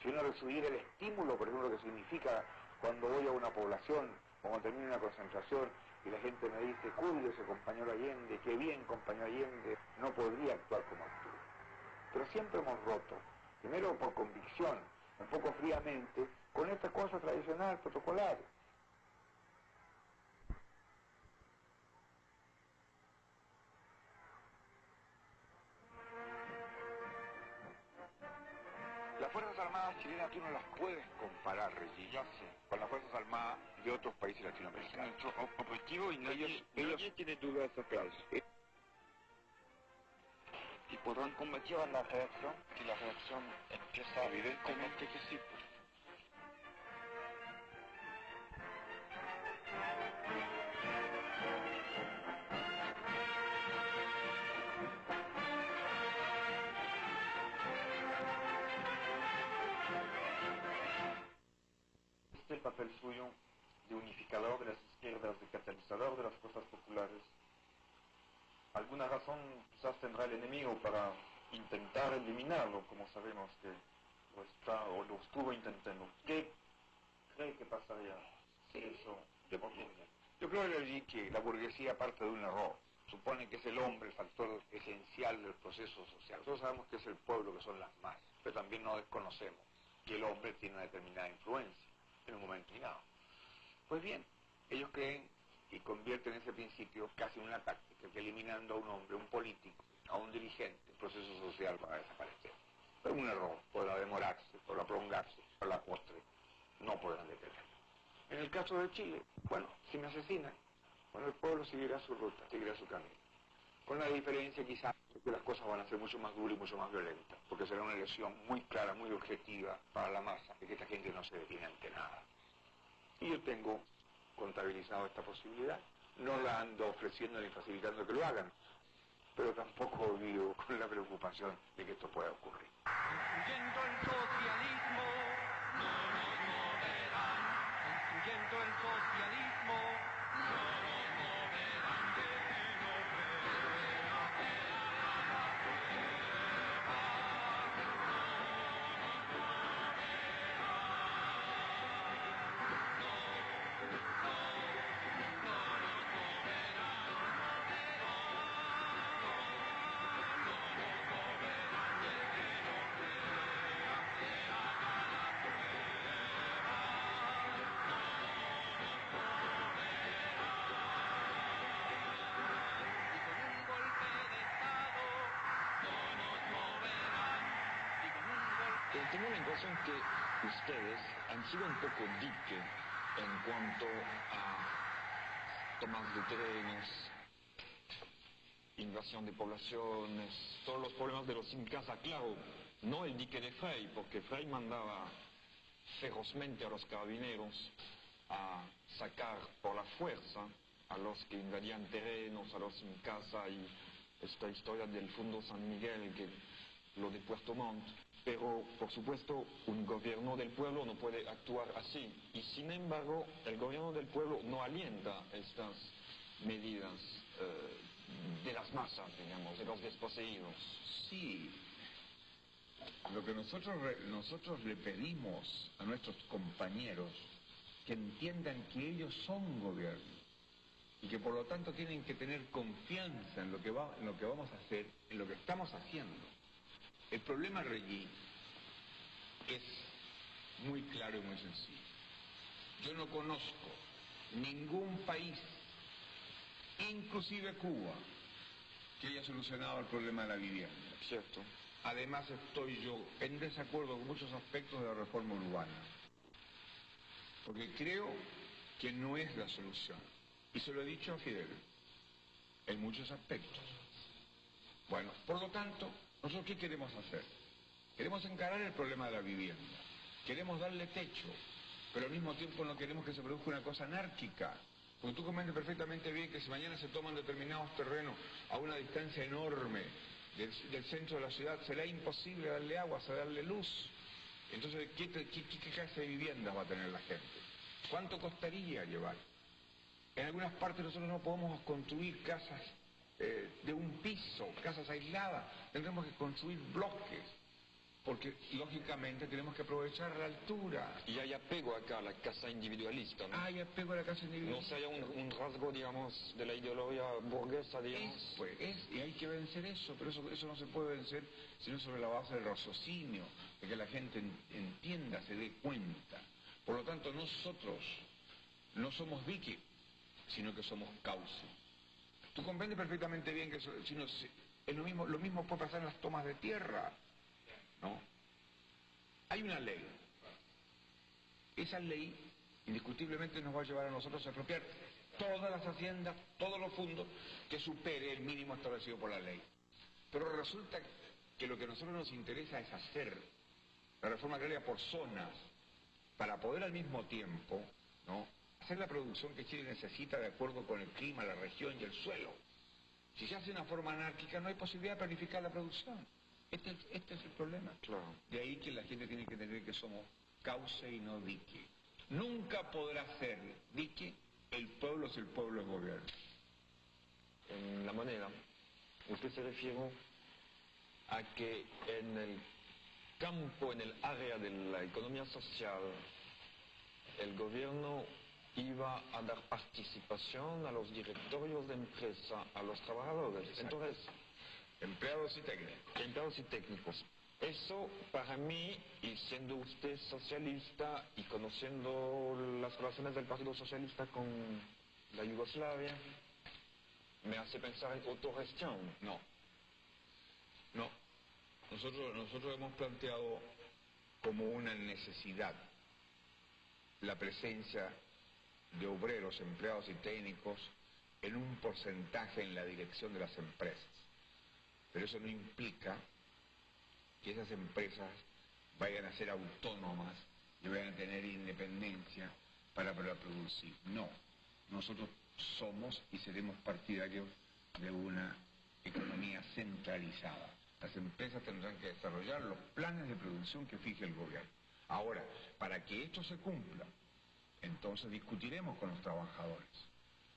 si yo no recibiera el estímulo, por ejemplo, que significa cuando voy a una población, cuando termino una concentración y la gente me dice, cuídese compañero Allende, qué bien compañero Allende, no podría actuar como actúo. Pero siempre hemos roto, primero por convicción, un poco fríamente, con esta cosa tradicional, protocolar. Las Fuerzas Armadas chilenas tú no las puedes comparar, Regis, con las Fuerzas Armadas de otros países latinoamericanos. Es nuestro objetivo y nadie tiene duda de esa causa. Y podrán combatir la reacción, que la reacción empieza evidentemente que sí. El papel suyo de unificador de las izquierdas, de catalizador de las fuerzas populares. Alguna razón quizás tendrá el enemigo para intentar eliminarlo, como sabemos que lo está o lo estuvo intentando. ¿Qué cree que pasaría si eso ocurre? Yo creo allí que la burguesía parte de un error. Supone que es el hombre el factor esencial del proceso social. Todos sabemos que es el pueblo, que son las masas, pero también no desconocemos que el hombre tiene una determinada influencia en un momento determinado. Pues bien, ellos creen y convierten ese principio casi en una táctica, que eliminando a un hombre, un político, a un dirigente, el proceso social va a desaparecer. Pero un error, podrá demorarse, podrá prolongarse, pero la postre no podrán detenerlo. En el caso de Chile, bueno, si me asesinan, bueno, el pueblo seguirá su ruta, seguirá su camino. Con la diferencia quizás que las cosas van a ser mucho más duras y mucho más violentas, porque será una elección muy clara, muy objetiva para la masa, de que esta gente no se detiene ante nada. Y yo tengo contabilizado esta posibilidad. No la ando ofreciendo ni facilitando que lo hagan, pero tampoco vivo con la preocupación de que esto pueda ocurrir. Construyendo el socialismo, no nos moverán. Construyendo el socialismo, no nos moverán. Que no crea que la prueba no nos moverán. Tengo la impresión que ustedes han sido un poco dique en cuanto a tomas de terrenos, invasión de poblaciones, todos los problemas de los sin casa. Claro, no el dique de Frei, porque Frei mandaba ferozmente a los carabineros a sacar por la fuerza a los que invadían terrenos, a los sin casa, y esta historia del Fondo San Miguel, que lo de Puerto Montt. Pero, por supuesto, un gobierno del pueblo no puede actuar así. Y, sin embargo, el gobierno del pueblo no alienta estas medidas de las masas, digamos, de los desposeídos. Sí. Lo que nosotros le pedimos a nuestros compañeros, que entiendan que ellos son gobierno y que por lo tanto tienen que tener confianza en lo que vamos a hacer, en lo que estamos haciendo. El problema, Reggie, es muy claro y muy sencillo. Yo no conozco ningún país, inclusive Cuba, que haya solucionado el problema de la vivienda. Cierto. Además, estoy yo en desacuerdo con muchos aspectos de la reforma urbana, porque creo que no es la solución. Y se lo he dicho a Fidel, en muchos aspectos. Bueno, por lo tanto, ¿nosotros qué queremos hacer? Queremos encarar el problema de la vivienda, queremos darle techo, pero al mismo tiempo no queremos que se produzca una cosa anárquica. Porque tú comprendes perfectamente bien que si mañana se toman determinados terrenos a una distancia enorme del centro de la ciudad, será imposible darle agua, darle luz. Entonces, ¿qué clase de viviendas va a tener la gente? ¿Cuánto costaría llevar? En algunas partes nosotros no podemos construir casas de un piso, casas aisladas. Tendremos que construir bloques, porque lógicamente tenemos que aprovechar la altura. Y hay apego acá a la casa individualista, ¿no? Hay apego a la casa individualista. No se haya un rasgo, digamos, de la ideología burguesa, digamos. Y hay que vencer eso, pero eso no se puede vencer sino sobre la base del raciocinio, de que la gente entienda, se dé cuenta. Por lo tanto, nosotros no somos dique, sino que somos cauce. Tú comprendes perfectamente bien que es lo mismo puede pasar en las tomas de tierra, ¿no? Hay una ley. Esa ley indiscutiblemente nos va a llevar a nosotros a expropiar todas las haciendas, todos los fondos que supere el mínimo establecido por la ley. Pero resulta que lo que a nosotros nos interesa es hacer la reforma agraria por zonas, para poder al mismo tiempo, ¿no?, hacer la producción que Chile necesita de acuerdo con el clima, la región y el suelo. Si se hace de una forma anárquica, no hay posibilidad de planificar la producción. Este es el problema. Claro. De ahí que la gente tiene que entender que somos cauce y no dique. Nunca podrá ser dique el pueblo si el pueblo es gobierno. En la manera, usted se refiere a que en el campo, en el área de la economía social, el gobierno iba a dar participación a los directorios de empresa, a los trabajadores. Exacto. Entonces, Empleados y técnicos. empleados y técnicos. Eso, para mí, y siendo usted socialista y conociendo las relaciones del Partido Socialista con la Yugoslavia, me hace pensar en autogestión. No. Nosotros hemos planteado como una necesidad la presencia de obreros, empleados y técnicos en un porcentaje en la dirección de las empresas. Pero eso no implica que esas empresas vayan a ser autónomas y vayan a tener independencia para producir. No. Nosotros somos y seremos partidarios de una economía centralizada. Las empresas tendrán que desarrollar los planes de producción que fije el gobierno. Ahora, para que esto se cumpla, entonces discutiremos con los trabajadores.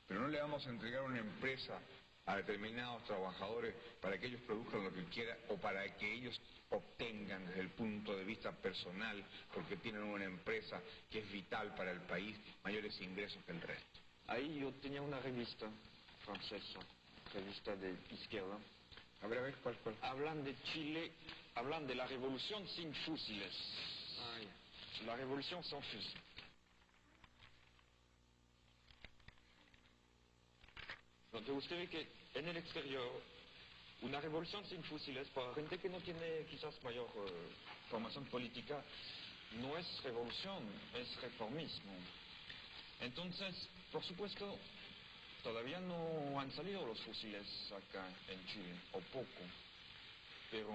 Pero no le vamos a entregar una empresa a determinados trabajadores para que ellos produzcan lo que quieran o para que ellos obtengan desde el punto de vista personal, porque tienen una empresa que es vital para el país, mayores ingresos que el resto. Ahí yo tenía una revista francesa, revista de izquierda. A ver, ¿cuál? Hablan de Chile, hablan de la revolución sin fusiles. La revolución sin fusiles. Entonces usted ve que en el exterior, una revolución sin fusiles para gente que no tiene quizás mayor formación política no es revolución, es reformismo. Entonces, por supuesto, todavía no han salido los fusiles acá en Chile, o poco, pero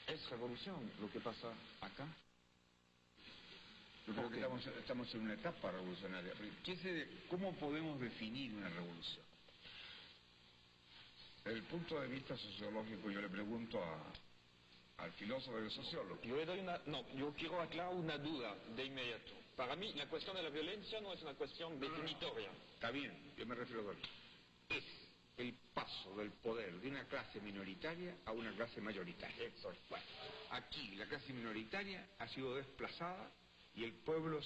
es revolución lo que pasa acá. Yo creo que estamos en una etapa revolucionaria. ¿Cómo podemos definir una revolución? Desde el punto de vista sociológico, yo le pregunto al filósofo y al sociólogo. Yo quiero aclarar una duda de inmediato. Para mí, la cuestión de la violencia no es una cuestión definitoria. Está bien, yo me refiero a eso. Es el paso del poder de una clase minoritaria a una clase mayoritaria. Bueno, aquí la clase minoritaria ha sido desplazada y el pueblo,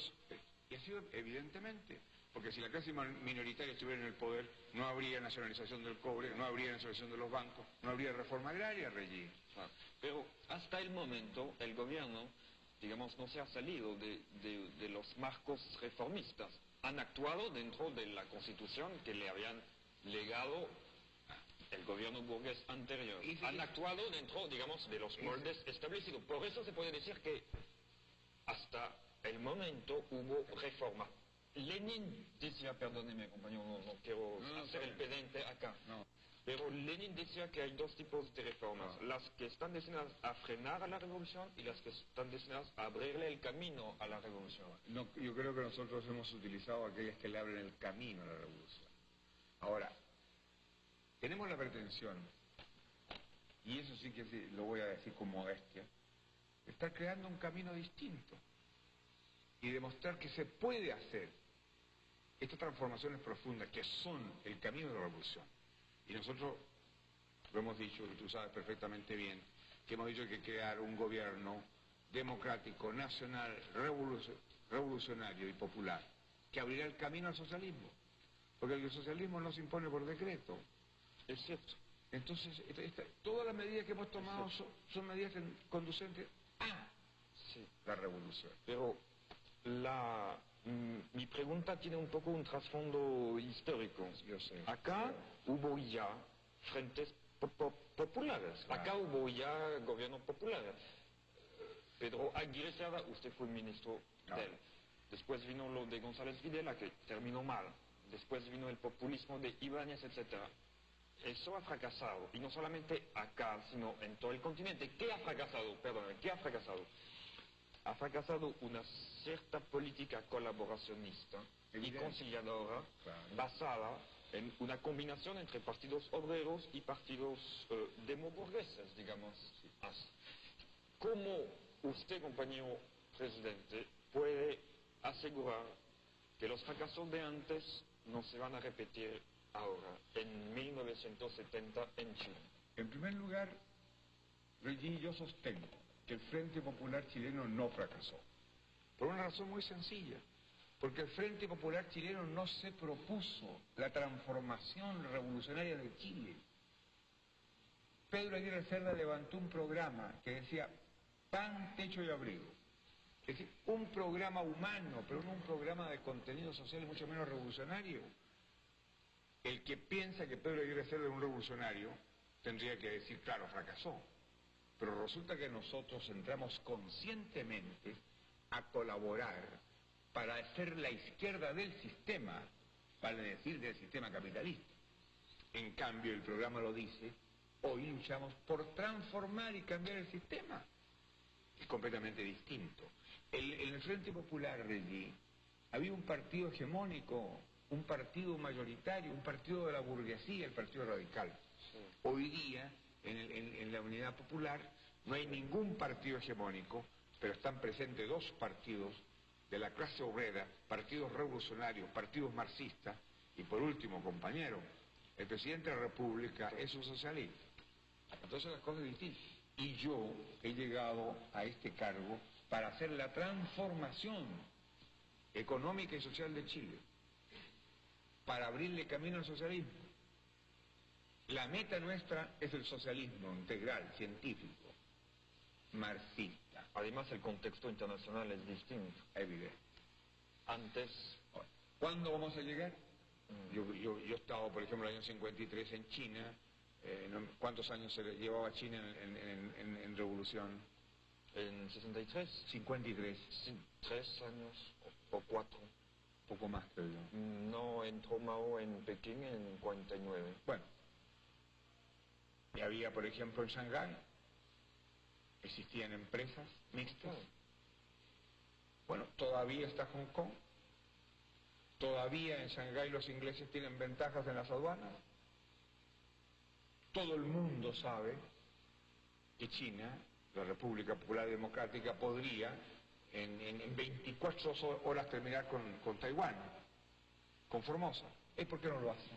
y ha sido evidentemente, porque si la clase minoritaria estuviera en el poder, no habría nacionalización del cobre, no habría nacionalización de los bancos, no habría reforma agraria, Regí. Pero hasta el momento el gobierno, digamos, no se ha salido de los marcos reformistas. Han actuado dentro de la Constitución que le habían legado el gobierno burgués anterior. Han actuado dentro, digamos, de los moldes establecidos. Por eso se puede decir que hasta el momento hubo reforma. Lenin decía, perdóneme compañero, no quiero hacer el pedante acá, pero Lenin decía que hay dos tipos de reformas, las que están destinadas a frenar a la revolución y las que están destinadas a abrirle el camino a la revolución. No, yo creo que nosotros hemos utilizado aquellas que le abren el camino a la revolución. Ahora, tenemos la pretensión, y eso sí que sí, lo voy a decir con modestia, de estar creando un camino distinto y demostrar que se puede hacer estas transformaciones profundas que son el camino de la revolución. Y nosotros lo hemos dicho, y tú sabes perfectamente bien, que hemos dicho que crear un gobierno democrático, nacional, revolucionario y popular, que abrirá el camino al socialismo. Porque el socialismo no se impone por decreto. Es cierto. Entonces, todas las medidas que hemos tomado son medidas conducentes a la revolución. Pero mi pregunta tiene un poco un trasfondo histórico. Yo sé. Acá hubo ya frentes populares. Claro. Acá hubo ya gobiernos populares. Pedro Aguirre Cerda, usted fue ministro de él. Después vino lo de González Videla, que terminó mal. Después vino el populismo de Ibáñez, etc. Eso ha fracasado. Y no solamente acá, sino en todo el continente. ¿Qué ha fracasado? Perdón, ¿qué ha fracasado? Ha fracasado una cierta política colaboracionista y conciliadora, basada en una combinación entre partidos obreros y partidos demoburgueses, digamos así. ¿Cómo usted, compañero presidente, puede asegurar que los fracasos de antes no se van a repetir ahora, en 1970, en Chile? En primer lugar, Regí, yo sostengo que el Frente Popular Chileno no fracasó. Por una razón muy sencilla. Porque el Frente Popular Chileno no se propuso la transformación revolucionaria de Chile. Pedro Aguirre Cerda levantó un programa que decía pan, techo y abrigo. Es decir, un programa humano, pero no un programa de contenido social y mucho menos revolucionario. El que piensa que Pedro Aguirre Cerda es un revolucionario tendría que decir, claro, fracasó. Pero resulta que nosotros entramos conscientemente a colaborar para hacer la izquierda del sistema, vale decir del sistema capitalista. En cambio, el programa lo dice, hoy luchamos por transformar y cambiar el sistema. Es completamente distinto. En el Frente Popular, Regí, había un partido hegemónico, un partido mayoritario, un partido de la burguesía, el Partido Radical. Hoy día, en la Unidad Popular, no hay ningún partido hegemónico, pero están presentes dos partidos de la clase obrera, partidos revolucionarios, partidos marxistas, y por último, compañero, el presidente de la República es un socialista. Entonces las cosas son distintas. Y yo he llegado a este cargo para hacer la transformación económica y social de Chile, para abrirle camino al socialismo. La meta nuestra es el socialismo integral, científico, marxista. Además, el contexto internacional es distinto. Evidente. Antes... ¿Cuándo vamos a llegar? Yo he estado, por ejemplo, el año 53 en China. ¿Cuántos años se llevaba China en revolución? En 63, 53, sí, 3 años o 4. poco más creo yo. No entró Mao en Pekín en 49. Bueno, y había, por ejemplo, en Shanghái, existían empresas mixtas. Bueno, todavía está Hong Kong. Todavía en Shanghái los ingleses tienen ventajas en las aduanas. Todo el mundo sabe que China, la República Popular Democrática, podría en 24 horas terminar con Taiwán, con Formosa. ¿Es por qué no lo hace?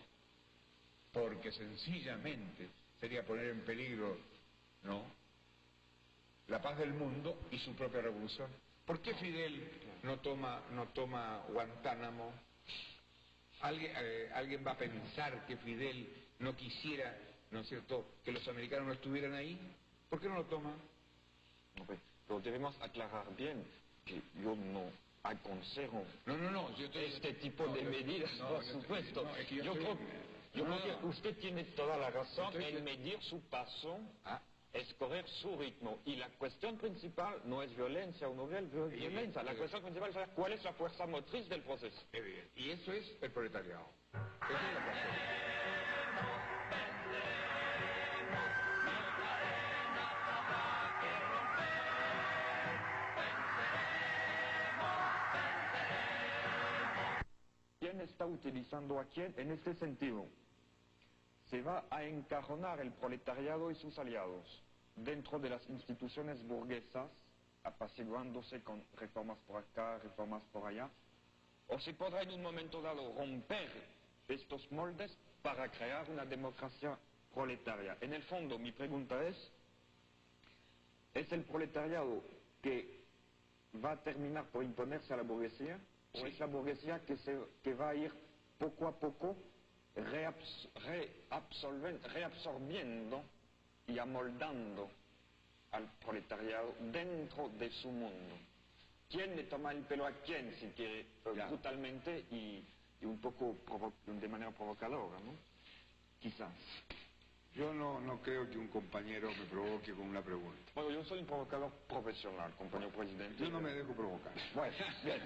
Porque sencillamente sería poner en peligro, ¿no?, la paz del mundo y su propia revolución. ¿Por qué Fidel no toma Guantánamo? ¿Alguien va a pensar que Fidel no quisiera, ¿no es cierto?, que los americanos no estuvieran ahí? ¿Por qué no lo toma? No, pero debemos aclarar bien que yo no aconsejo este tipo de medidas, por supuesto. Yo creo que usted tiene toda la razón en medir su paso, escoger su ritmo. Y la cuestión principal no es violencia o no violencia. La cuestión principal es saber cuál es la fuerza motriz del proceso. Y eso es el proletariado. Esa es la cuestión. ¿Quién está utilizando a quién en este sentido? Se va a encajonar el proletariado y sus aliados dentro de las instituciones burguesas, apaciguándose con reformas por acá, reformas por allá, o se podrá en un momento dado romper estos moldes para crear una democracia proletaria. En el fondo, mi pregunta ¿es el proletariado que va a terminar por imponerse a la burguesía? ¿O es la burguesía que va a ir poco a poco reabsorbiendo y amoldando al proletariado dentro de su mundo? ¿Quién le toma el pelo a quién, si quiere, brutalmente y un poco de manera provocadora, ¿no? Quizás. Yo no creo que un compañero me provoque con una pregunta. Bueno, yo soy un provocador profesional, compañero presidente. Yo no me dejo provocar. Bueno, bien.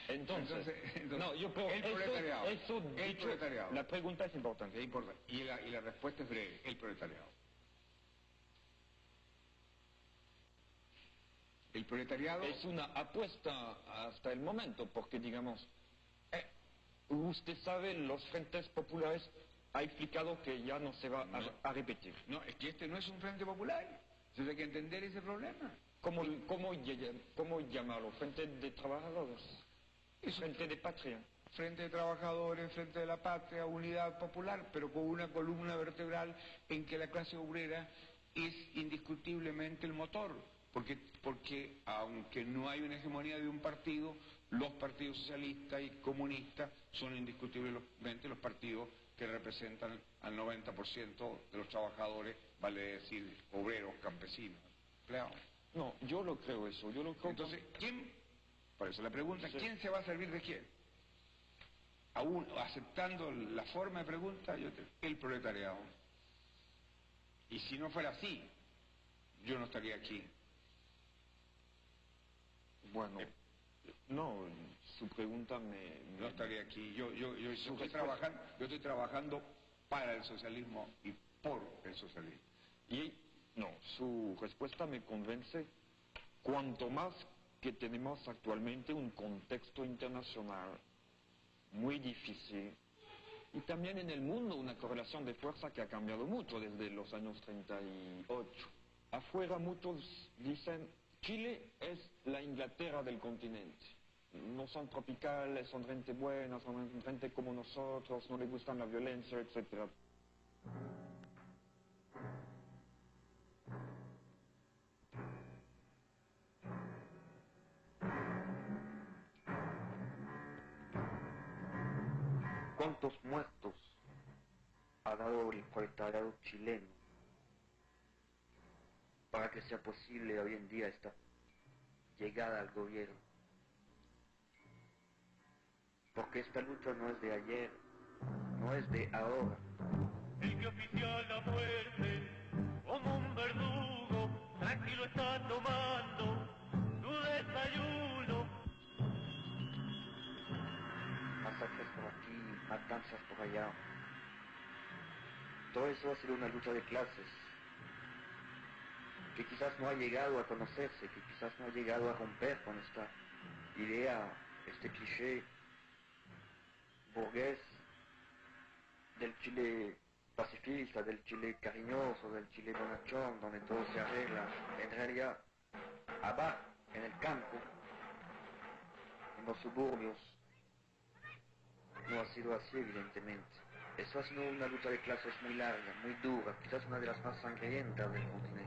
Entonces, no, yo creo el proletariado. El proletariado. La pregunta es importante. Es importante. Y la respuesta es breve. El proletariado. El proletariado es una apuesta hasta el momento, porque digamos, usted sabe, los frentes populares ha explicado que ya no se va a repetir. No, es que este no es un frente popular. Entonces hay que entender ese problema. ¿Cómo llamarlo? ¿Frente de trabajadores? ¿Frente de patria? Frente de trabajadores, frente de la patria, unidad popular, pero con una columna vertebral en que la clase obrera es indiscutiblemente el motor. Porque aunque no hay una hegemonía de un partido, los partidos socialistas y comunistas son indiscutiblemente los partidos que representan al 90% de los trabajadores, vale decir, obreros, campesinos, empleados. No, yo lo creo eso, yo lo creo. Entonces, por eso la pregunta, sí. ¿Quién se va a servir de quién? Aún aceptando la forma de pregunta, el proletariado. Y si no fuera así, yo no estaría aquí. Bueno, no, su pregunta no estaría aquí. Yo estoy trabajando para el socialismo y por el socialismo. Y no, su respuesta me convence, cuanto más que tenemos actualmente un contexto internacional muy difícil y también en el mundo una correlación de fuerza que ha cambiado mucho desde los años 38. Afuera muchos dicen Chile es la Inglaterra del continente. No son tropicales, son gente buena, son gente como nosotros, no les gusta la violencia, etc. ¿Cuántos muertos ha dado el proletariado chileno para que sea posible hoy en día esta llegada al gobierno? Porque esta lucha no es de ayer, no es de ahora. El que oficia la muerte como un verdugo tranquilo está tomando tu desayuno. Masacres por aquí, matanzas por allá. Todo eso ha sido una lucha de clases que quizás no ha llegado a conocerse, que quizás no ha llegado a romper con esta idea, este cliché burgués del Chile pacifista, del Chile cariñoso, del Chile bonachón, donde todo se arregla. En realidad, abajo, en el campo, en los suburbios, no ha sido así, evidentemente. Eso ha sido una lucha de clases muy larga, muy dura, quizás una de las más sangrientas del continente.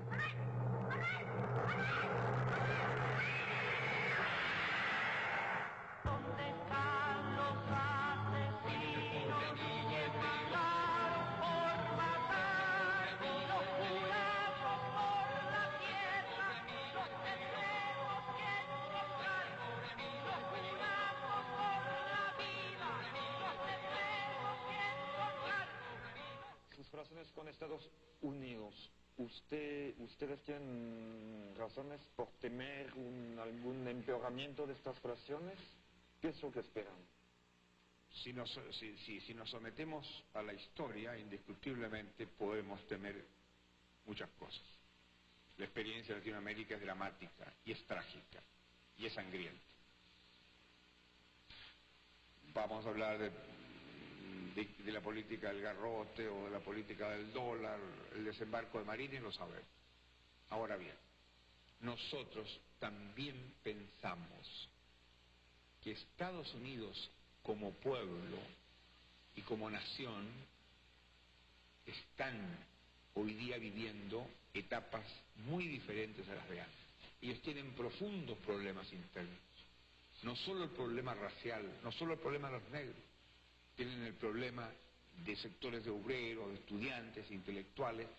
¿Dónde están los asesinos que mataron por matar? Los juramos por la tierra, los tendremos que encontrar. Los juramos por la vida, los tendremos que encontrar. Sus relaciones con Estados Unidos, ¿ustedes tienen razones por temer algún empeoramiento de estas relaciones? ¿Qué es lo que esperan? Si nos sometemos a la historia, indiscutiblemente podemos temer muchas cosas. La experiencia de Latinoamérica es dramática, y es trágica, y es sangrienta. Vamos a hablar de la política del garrote o de la política del dólar, el desembarco de Marines, lo sabemos. Ahora bien, nosotros también pensamos que Estados Unidos como pueblo y como nación están hoy día viviendo etapas muy diferentes a las de antes. Ellos tienen profundos problemas internos. No solo el problema racial, no solo el problema de los negros, tienen el problema de sectores de obreros, de estudiantes, intelectuales,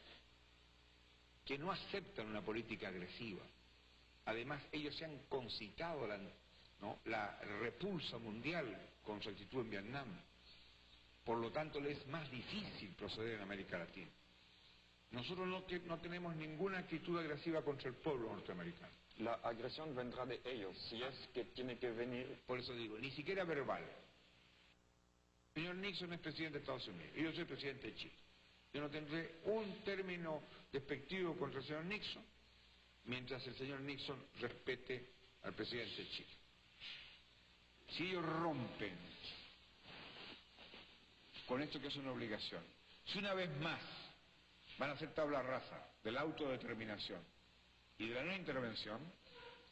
que no aceptan una política agresiva. Además, ellos se han concitado la repulsa mundial con su actitud en Vietnam. Por lo tanto, les es más difícil proceder en América Latina. Nosotros no tenemos ninguna actitud agresiva contra el pueblo norteamericano. La agresión vendrá de ellos, si es que tiene que venir. Por eso digo, ni siquiera verbal. El señor Nixon es presidente de Estados Unidos y yo soy presidente de Chile. Yo no tendré un término despectivo contra el señor Nixon mientras el señor Nixon respete al presidente de Chile. Si ellos rompen con esto que es una obligación, si una vez más van a hacer tabla rasa de la autodeterminación y de la no intervención,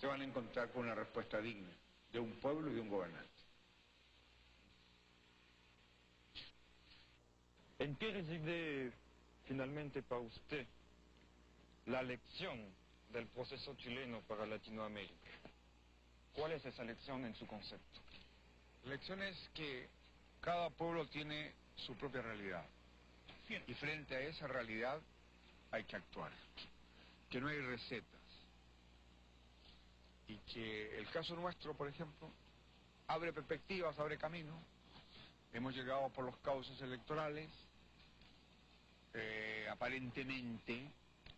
se van a encontrar con una respuesta digna de un pueblo y de un gobernante. ¿En qué reside finalmente para usted la lección del proceso chileno para Latinoamérica? ¿Cuál es esa lección en su concepto? La lección es que cada pueblo tiene su propia realidad. Y frente a esa realidad hay que actuar. Que no hay recetas. Y que el caso nuestro, por ejemplo, abre perspectivas, abre caminos. Hemos llegado por los cauces electorales. Aparentemente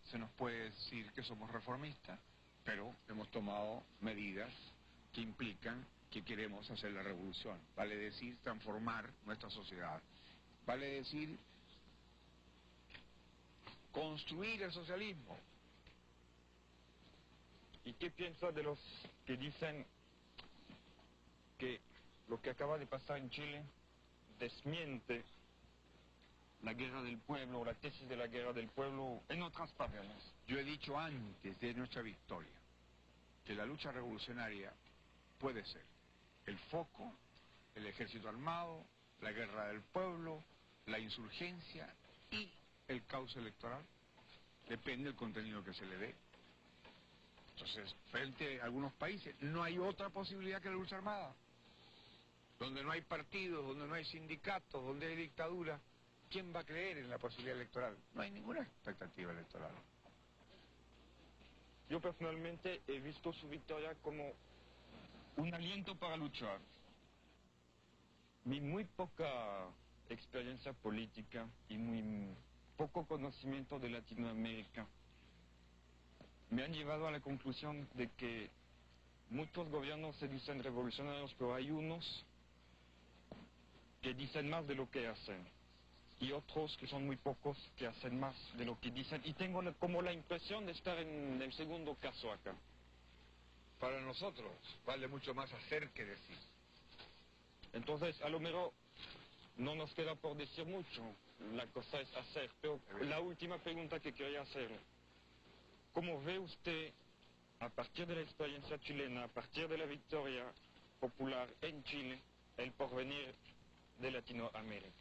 se nos puede decir que somos reformistas, pero hemos tomado medidas que implican que queremos hacer la revolución. Vale decir, transformar nuestra sociedad. Vale decir, construir el socialismo. ¿Y qué piensa de los que dicen que lo que acaba de pasar en Chile desmiente la guerra del pueblo, o la tesis de la guerra del pueblo en otras paredes? Yo he dicho antes de nuestra victoria que la lucha revolucionaria puede ser el foco, el ejército armado, la guerra del pueblo, la insurgencia y el caos electoral. Depende del contenido que se le dé. Entonces, frente a algunos países, no hay otra posibilidad que la lucha armada. Donde no hay partidos, donde no hay sindicatos, donde hay dictadura, ¿quién va a creer en la posibilidad electoral? No hay ninguna expectativa electoral. Yo personalmente he visto su victoria como un aliento para luchar. Mi muy poca experiencia política y muy poco conocimiento de Latinoamérica me han llevado a la conclusión de que muchos gobiernos se dicen revolucionarios, pero hay unos que dicen más de lo que hacen, y otros que son muy pocos que hacen más de lo que dicen, y tengo como la impresión de estar en el segundo caso acá. Para nosotros vale mucho más hacer que decir. Entonces, a lo mejor no nos queda por decir mucho, la cosa es hacer. Pero la última pregunta que quería hacer, ¿cómo ve usted, a partir de la experiencia chilena, a partir de la victoria popular en Chile, el porvenir de Latinoamérica?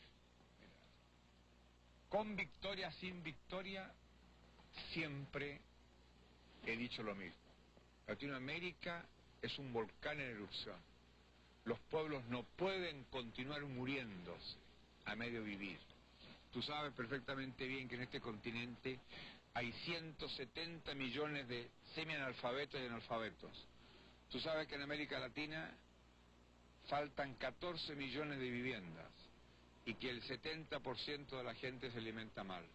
Con victoria, sin victoria, siempre he dicho lo mismo. Latinoamérica es un volcán en erupción. Los pueblos no pueden continuar muriéndose a medio vivir. Tú sabes perfectamente bien que en este continente hay 170 millones de semianalfabetos y analfabetos. Tú sabes que en América Latina faltan 14 millones de viviendas y que el 70% de la gente se alimenta mal.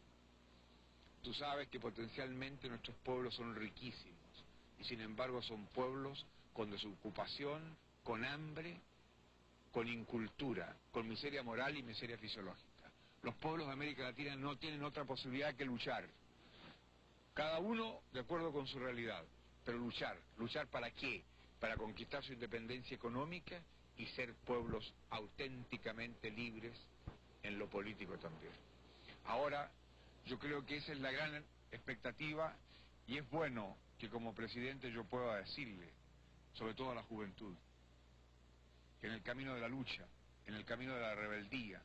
Tú sabes que potencialmente nuestros pueblos son riquísimos y sin embargo son pueblos con desocupación, con hambre, con incultura, con miseria moral y miseria fisiológica. Los pueblos de América Latina no tienen otra posibilidad que luchar. Cada uno de acuerdo con su realidad, pero luchar. ¿Luchar para qué? Para conquistar su independencia económica y ser pueblos auténticamente libres en lo político también. Ahora, yo creo que esa es la gran expectativa y es bueno que como presidente yo pueda decirle, sobre todo a la juventud, que en el camino de la lucha, en el camino de la rebeldía,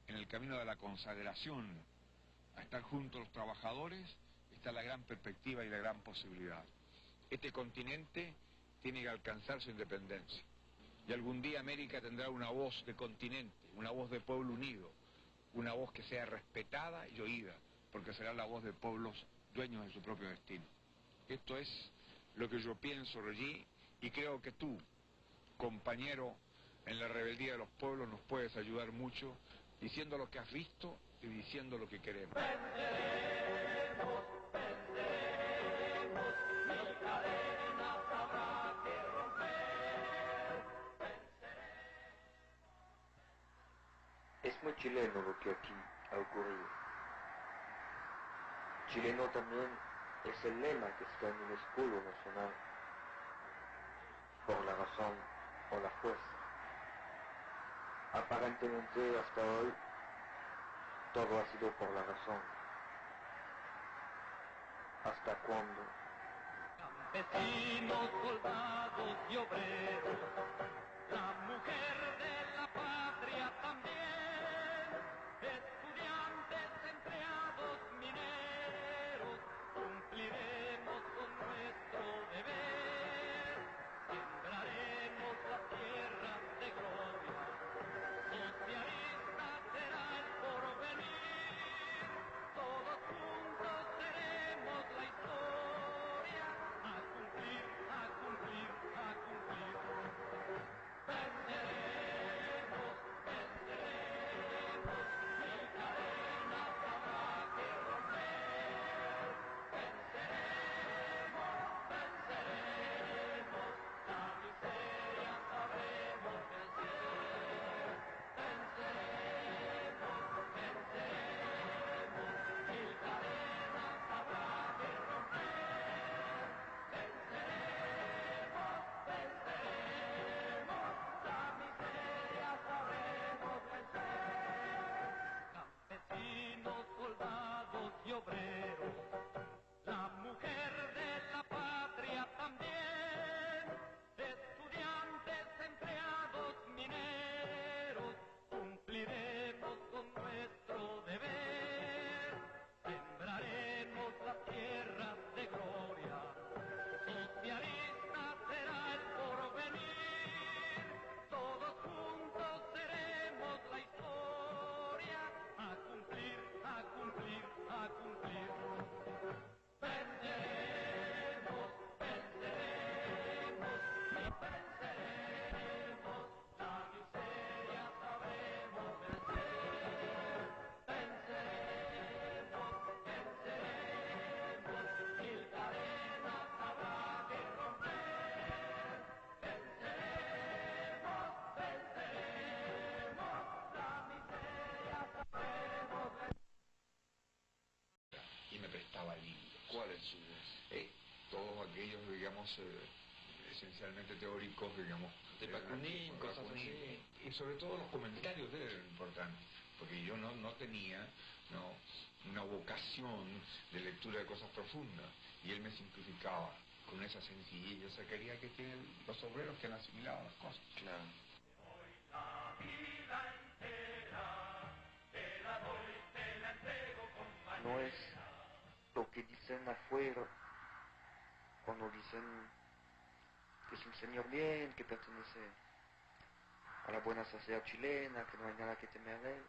en el camino de la consagración, a estar junto a los trabajadores, está la gran perspectiva y la gran posibilidad. Este continente tiene que alcanzar su independencia. Y algún día América tendrá una voz de continente, una voz de pueblo unido, una voz que sea respetada y oída, porque será la voz de pueblos dueños de su propio destino. Esto es lo que yo pienso, Regí, y creo que tú, compañero en la rebeldía de los pueblos, nos puedes ayudar mucho diciendo lo que has visto y diciendo lo que queremos. Venceremos, venceremos, mil cadenas habrá que romper. Venceremos. Es muy chileno lo que aquí ha ocurrido. Chileno también es el lema que está en el escudo nacional, por la razón o la fuerza. Aparentemente hasta hoy todo ha sido por la razón. ¿Hasta cuándo? Campesinos, soldados y obreros, la mujer de la patria también, estudiantes, empleados, mineros, cumpliremos con nuestro deber, sembraremos las tierras de gloria, socialista será el porvenir, todos juntos seremos la historia, a cumplir ¿Cuáles? Todos aquellos, digamos, esencialmente teóricos, digamos. De Bakunin, cosas así. Y sobre todo los comentarios de él eran importantes, porque yo no tenía una vocación de lectura de cosas profundas, y él me simplificaba con esa sencillez, esa quería que tienen los obreros que han asimilado las cosas. Claro. No es lo que dicen afuera cuando dicen que es un señor bien, que pertenece a la buena sociedad chilena, que no hay nada que temer de él.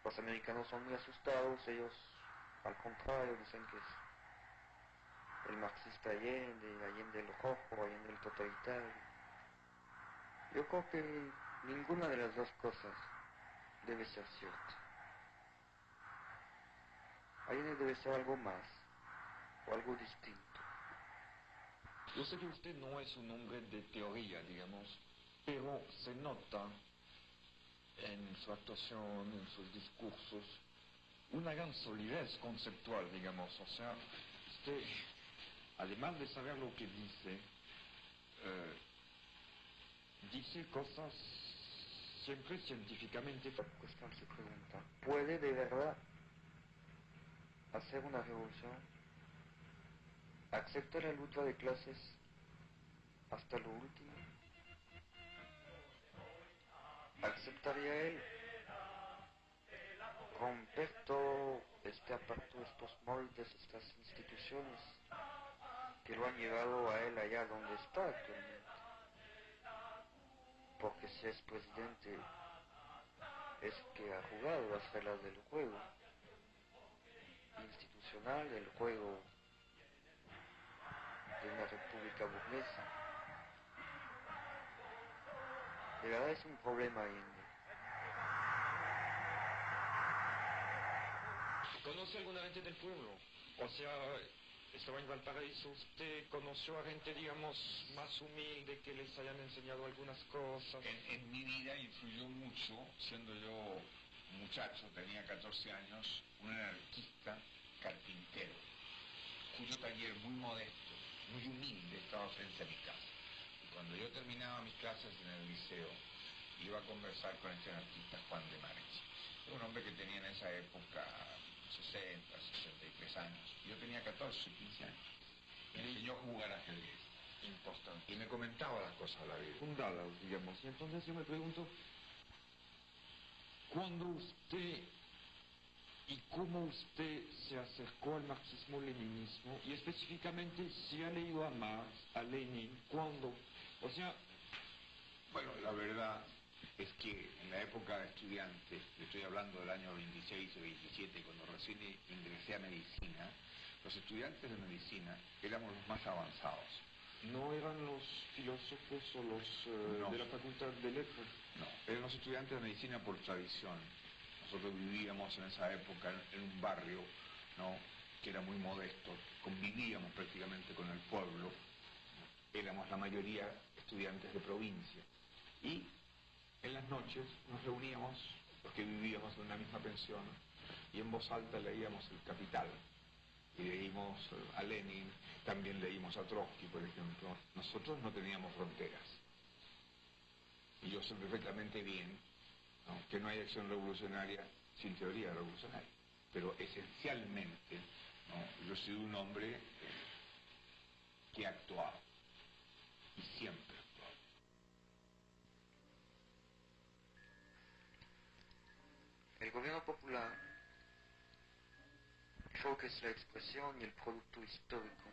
Los americanos son muy asustados, ellos al contrario dicen que es el marxista Allende el rojo, Allende el totalitario. Yo creo que ninguna de las dos cosas debe ser cierta. Allende debe ser algo más, o algo distinto. Yo sé que usted no es un hombre de teoría, digamos, pero se nota en su actuación, en sus discursos, una gran solidez conceptual, digamos. O sea, usted, además de saber lo que dice, dice cosas siempre científicamente. La cuestión se pregunta, ¿puede de verdad hacer una revolución? ¿Acepta la lucha de clases hasta lo último? ¿Aceptaría él romper todo este aparato, estos moldes, estas instituciones que lo han llevado a él allá donde está actualmente? Porque si es presidente es que ha jugado las reglas del juego institucional, del juego de una república burguesa. De verdad es un problema Allende. ¿Conoce alguna gente del pueblo? O sea, estaba en Valparaíso, ¿usted conoció a gente, digamos, más humilde que les hayan enseñado algunas cosas? En mi vida influyó mucho, siendo yo muchacho, tenía 14 años, un anarquista carpintero, cuyo taller muy modesto, muy humilde, estaba frente a mi casa. Y cuando yo terminaba mis clases en el liceo, iba a conversar con este anarquista Juan de Marchi. Era un hombre que tenía en esa época 60, 63 años. Yo tenía 14, 15 años. Me enseñó a jugar ajedrez. Importante. Y me comentaba las cosas de la vida. Fundadas, digamos. Y entonces yo me pregunto, ¿cuándo usted y cómo usted se acercó al marxismo-leninismo? Y específicamente, si ha leído a Marx, a Lenin, ¿cuándo? O sea... Bueno, la verdad es que en la época de estudiante, estoy hablando del año 26 o 27, cuando recién ingresé a medicina, los estudiantes de medicina éramos los más avanzados. ¿No eran los filósofos o los No. de la Facultad de Letras? No, eran los estudiantes de medicina por tradición. Nosotros vivíamos en esa época en un barrio, ¿no?, que era muy modesto, convivíamos prácticamente con el pueblo, éramos la mayoría estudiantes de provincia. Y en las noches nos reuníamos, porque vivíamos en una misma pensión, y en voz alta leíamos El Capital. Y leímos a Lenin, también leímos a Trotsky, por ejemplo. Nosotros no teníamos fronteras. Y yo sé perfectamente bien, ¿no?, que no hay acción revolucionaria sin teoría revolucionaria. Pero esencialmente, ¿no?, yo soy un hombre que ha actuado. Y siempre ha actuado. El gobierno popular, creo que es la expresión y el producto histórico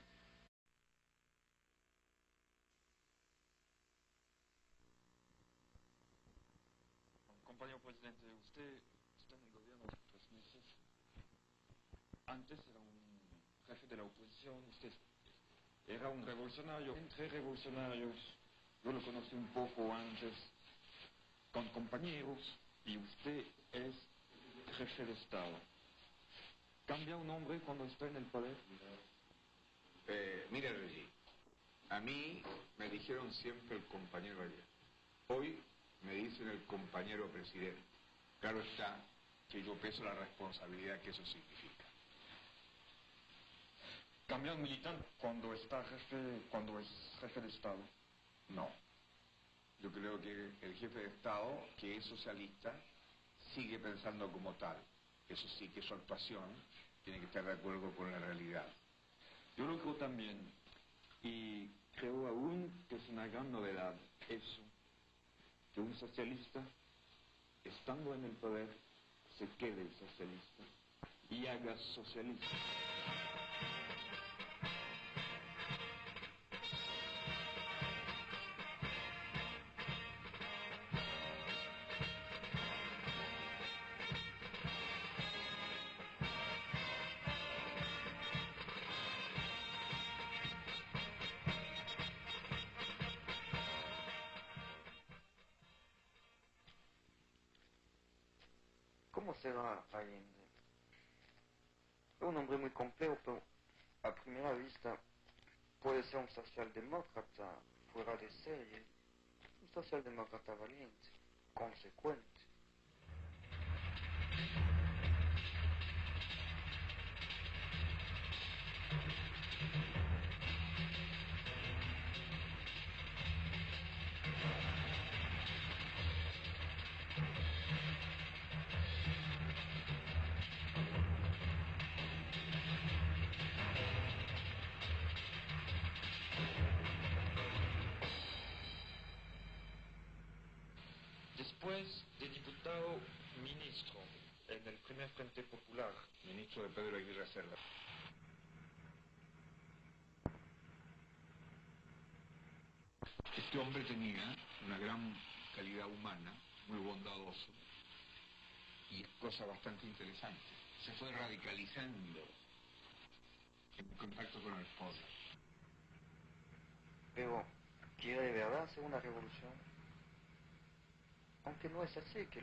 Compañero presidente, usted está en el gobierno hace 3 meses. Antes era un jefe de la oposición, usted era un revolucionario, entre revolucionarios. Yo lo conocí un poco antes con compañeros y usted es jefe de Estado. ¿Cambia un hombre cuando está en el poder? Mira, Reggie, a mí me dijeron siempre el compañero ayer. Hoy me dicen el compañero presidente. Claro está que yo peso la responsabilidad que eso significa. cambia un militante cuando es jefe de Estado. No. Yo creo que el jefe de Estado, que es socialista, sigue pensando como tal. Eso sí, que su actuación tiene que estar de acuerdo con la realidad. Yo lo creo también, y creo aún que es una gran novedad eso, que un socialista, estando en el poder, se quede socialista y haga socialista. ¿Cómo será Allende? Es un hombre muy complejo, pero a primera vista puede ser un socialdemócrata fuera de serie, un socialdemócrata valiente, consecuente. Después de diputado ministro en el primer Frente Popular, Ministro de Pedro Aguirre Cerda. Este hombre tenía una gran calidad humana, muy bondadoso, y cosa bastante interesante. Se fue radicalizando en contacto con el poder. Pero quiere de verdad hacer una revolución, aunque no es así que